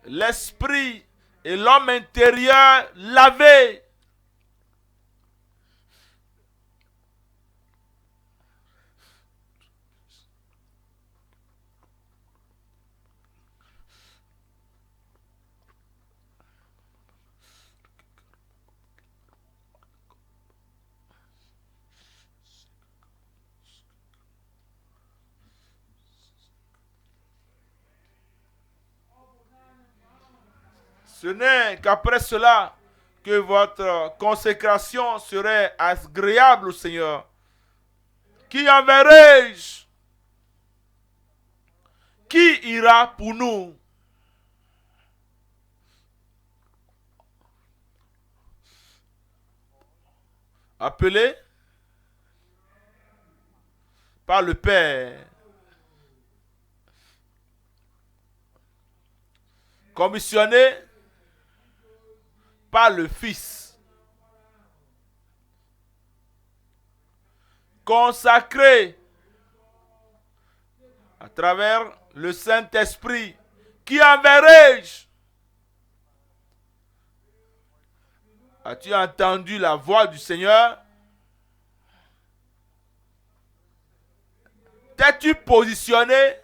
L'esprit et l'homme intérieur lavé. Ce n'est qu'après cela que votre consécration serait agréable au Seigneur. Qui enverrai-je? Qui ira pour nous? appelé par le Père, commissionné par le Fils, consacré à travers le Saint-Esprit. Qui enverrai-je? As-tu entendu la voix du Seigneur? T'es-tu positionné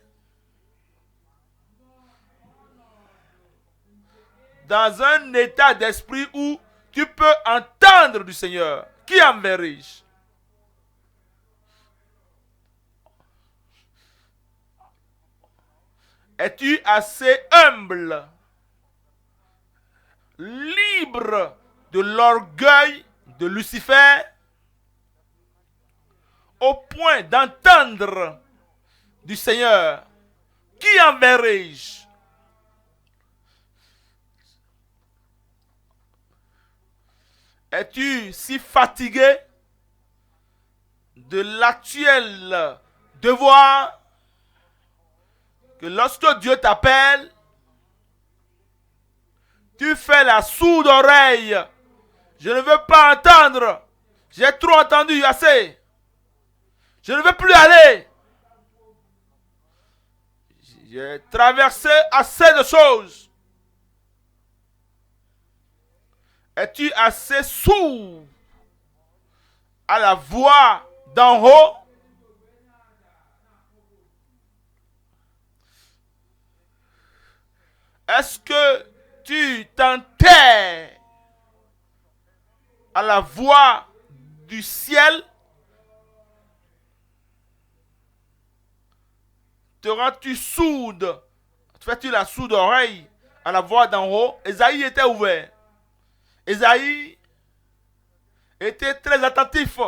dans un état d'esprit où tu peux entendre du Seigneur? Qui enverrai-je? Es-tu assez humble, libre de l'orgueil de Lucifer, au point d'entendre du Seigneur? Qui enverrai-je? Es-tu si fatigué de l'actuel devoir que lorsque Dieu t'appelle, tu fais la sourde oreille? Je ne veux pas entendre. J'ai trop entendu, assez. Je ne veux plus aller. J'ai traversé assez de choses. Es-tu assez sourd à la voix d'en haut? Est-ce que tu t'enterres à la voix du ciel? Te rends-tu sourde? Fais-tu la sourde oreille à la voix d'en haut? Ésaïe était ouvert. Ésaïe était très attentif.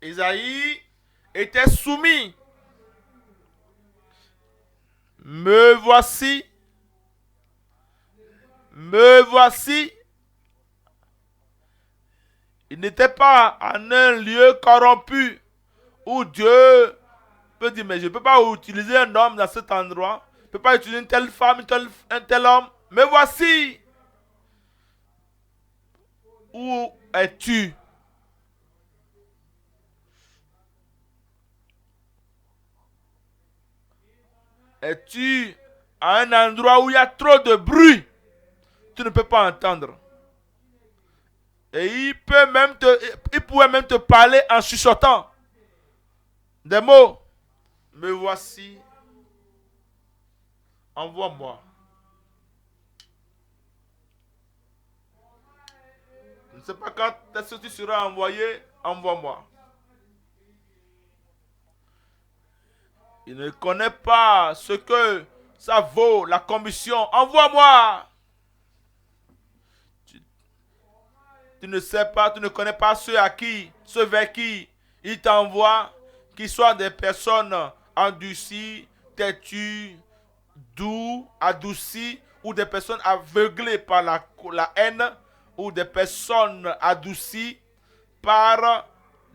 Ésaïe était soumis. Me voici. Me voici. Il n'était pas en un lieu corrompu où Dieu peut dire, mais je ne peux pas utiliser un homme dans cet endroit. Je ne peux pas utiliser une telle femme, un tel homme. Me voici. Où es-tu? Es-tu à un endroit où il y a trop de bruit? Tu ne peux pas entendre. Et il pourrait même te parler en chuchotant des mots. Me voici, envoie-moi. Je ne sais pas quand est-ce que tu seras envoyé, envoie-moi. Il ne connaît pas ce que ça vaut, la commission. Envoie-moi. Tu ne sais pas, tu ne connais pas ceux vers qui il t'envoie, qu'ils soient des personnes endurcies, têtues, doux, adoucies, ou des personnes aveuglées par la haine, ou des personnes adoucies par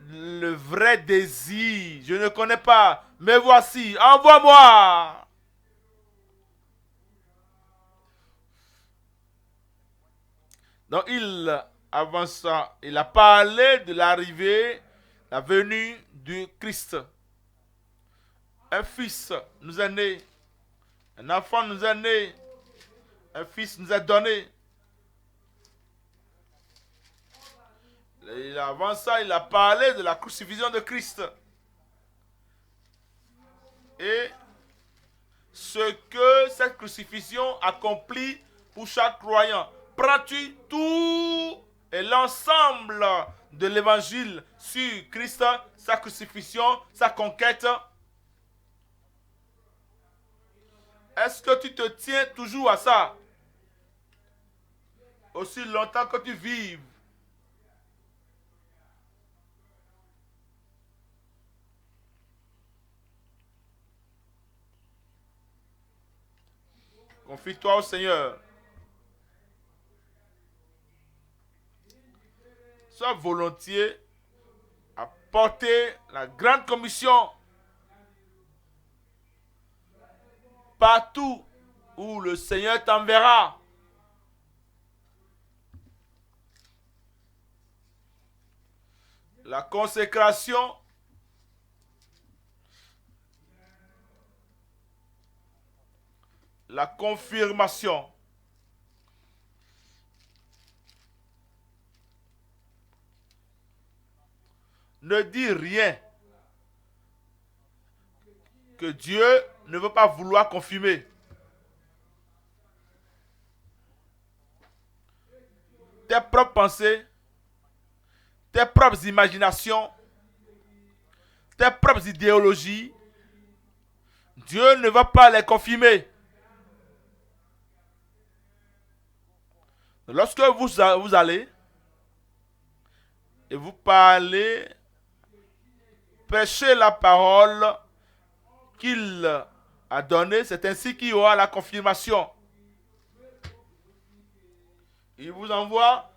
le vrai désir. Je ne connais pas, mais voici, envoie-moi. Donc il avança, il a parlé de l'arrivée, la venue du Christ. Un fils nous est né, un enfant nous est né, un fils nous est donné. Et avant ça, il a parlé de la crucifixion de Christ. Et ce que cette crucifixion accomplit pour chaque croyant. Prends-tu tout et l'ensemble de l'évangile sur Christ, sa crucifixion, sa conquête? Est-ce que tu te tiens toujours à ça? Aussi longtemps que tu vives. Confie-toi au Seigneur. soit volontiers à porter la grande commission partout où le Seigneur t'enverra. La consécration, la confirmation. Ne dis rien que Dieu ne veut pas vouloir confirmer. Tes propres pensées, tes propres imaginations, tes propres idéologies, Dieu ne va pas les confirmer. Lorsque vous allez et vous parlez, prêchez la parole qu'il a donnée, c'est ainsi qu'il y aura la confirmation. Il vous envoie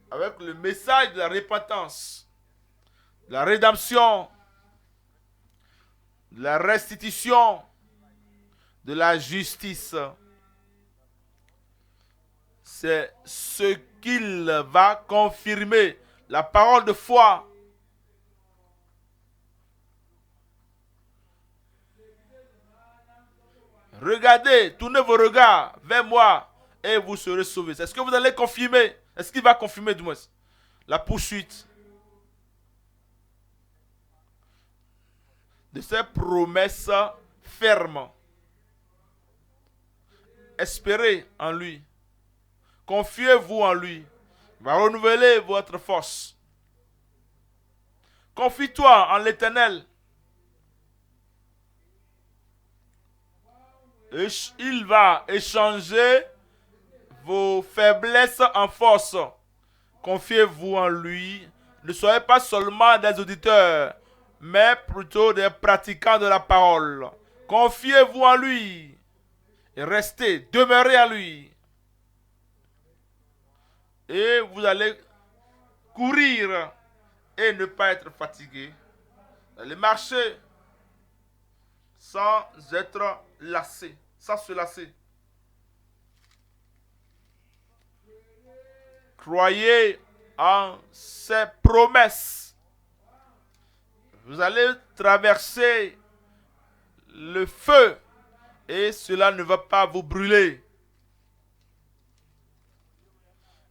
avec le message de la repentance, de la rédemption, de la restitution, de la justice. C'est ce qu'il va confirmer, la parole de foi. Regardez, tournez vos regards vers moi et vous serez sauvés. Est-ce que vous allez confirmer? Est-ce qu'il va confirmer du moins la poursuite de ces promesses fermes? Espérez en lui. Confiez-vous en lui. Il va renouveler votre force. Confie-toi en l'Éternel. Il va échanger vos faiblesses en force. Confiez-vous en lui. Ne soyez pas seulement des auditeurs, mais plutôt des pratiquants de la parole. Confiez-vous en lui. Et restez, demeurez en lui. Et vous allez courir et ne pas être fatigué. Vous allez marcher sans être lassé, sans se lasser. Croyez en ses promesses. Vous allez traverser le feu et cela ne va pas vous brûler.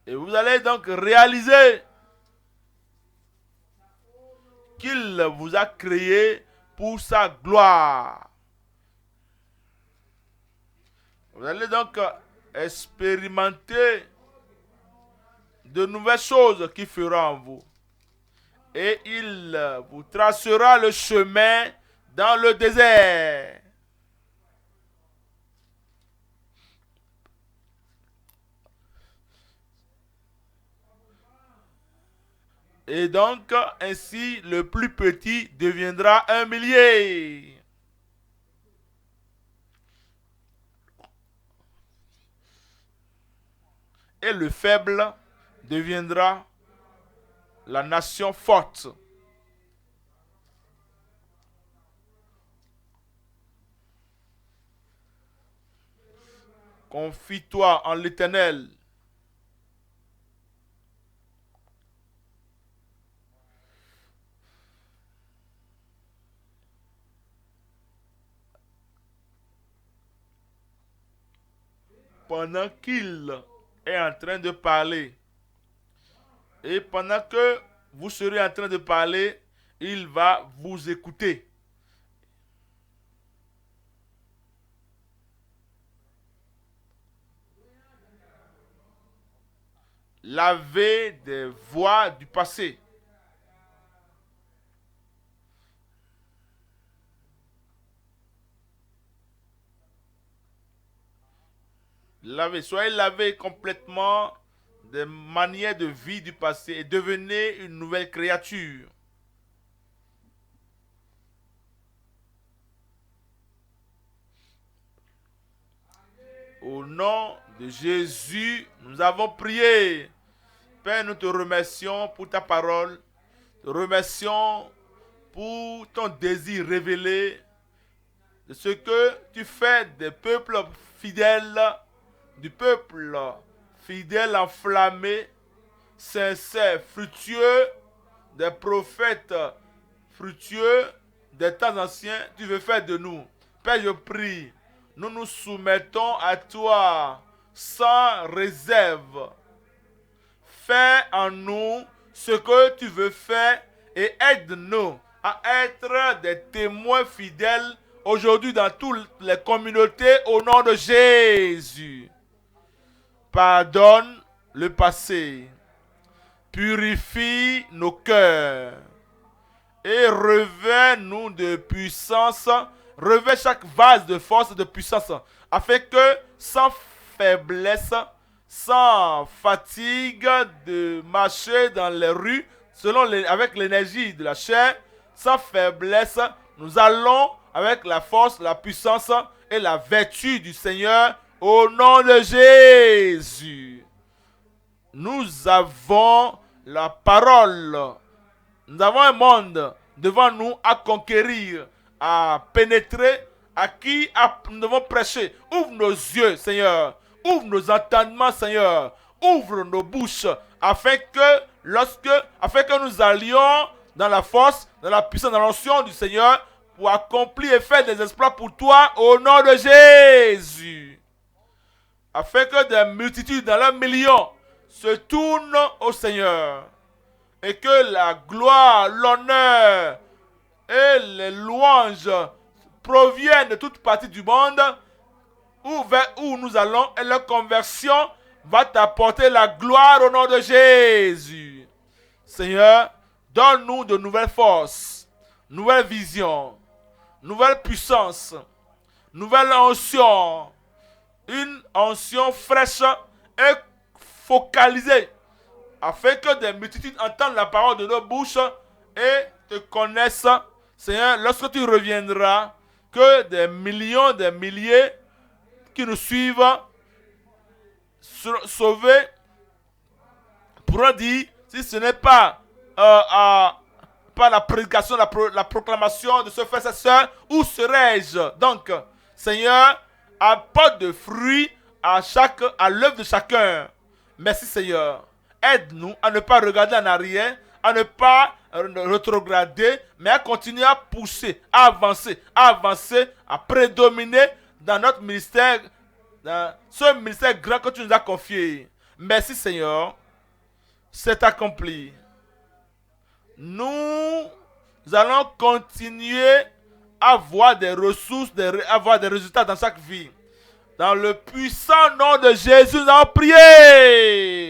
Et vous allez donc réaliser qu'il vous a créé pour sa gloire. Vous allez donc expérimenter de nouvelles choses qu'il fera en vous. Et il vous tracera le chemin dans le désert. Et donc, ainsi, le plus petit deviendra un millier. Et le faible deviendra la nation forte. Confie-toi en l'Éternel. Pendant qu'il est en train de parler, et pendant que vous serez en train de parler, il va vous écouter. Lavez des voix du passé. Soyez lavé complètement des manières de vie du passé et devenez une nouvelle créature. Au nom de Jésus, nous avons prié. Père, nous te remercions pour ta parole. Te remercions pour ton désir révélé de ce que tu fais des peuples fidèles, du peuple fidèle enflammé, sincère, fructueux, des prophètes fructueux des temps anciens, tu veux faire de nous. Père, je prie, nous nous soumettons à toi sans réserve. Fais en nous ce que tu veux faire et aide-nous à être des témoins fidèles aujourd'hui dans toutes les communautés au nom de Jésus. Pardonne le passé, purifie nos cœurs et revêt-nous de puissance, revêt chaque vase de force et de puissance, afin que sans faiblesse, sans fatigue de marcher dans les rues, avec l'énergie de la chair, sans faiblesse, nous allons avec la force, la puissance et la vertu du Seigneur au nom de Jésus. Nous avons la parole. Nous avons un monde devant nous à conquérir, à pénétrer, à qui nous devons prêcher. Ouvre nos yeux, Seigneur. Ouvre nos entendements, Seigneur. Ouvre nos bouches, afin que nous allions dans la force, dans la puissance, dans l'onction du Seigneur, pour accomplir et faire des exploits pour toi au nom de Jésus. Afin que des multitudes dans leurs millions se tournent au Seigneur. Et que la gloire, l'honneur et les louanges proviennent de toute partie du monde vers où nous allons, et leur conversion va t'apporter la gloire au nom de Jésus. Seigneur, donne-nous de nouvelles forces, nouvelles visions, nouvelles puissances, nouvelle onction, une onction fraîche et focalisée, afin que des multitudes entendent la parole de nos bouches et te connaissent, Seigneur, lorsque tu reviendras, que des millions, des milliers qui nous suivent, sauvés, pourront dire, si ce n'est pas par la prédication, la proclamation de ce frère et sœur, où serais-je? Donc, Seigneur, apporte de fruits à l'œuvre de chacun. Merci, Seigneur. Aide-nous à ne pas regarder en arrière, à ne pas rétrograder, mais à continuer à pousser, à avancer, à prédominer dans notre ministère, dans ce ministère grand que tu nous as confié. Merci, Seigneur. C'est accompli. Nous allons continuer à avoir des ressources, à avoir des résultats dans chaque vie. Dans le puissant nom de Jésus, nous allons prier.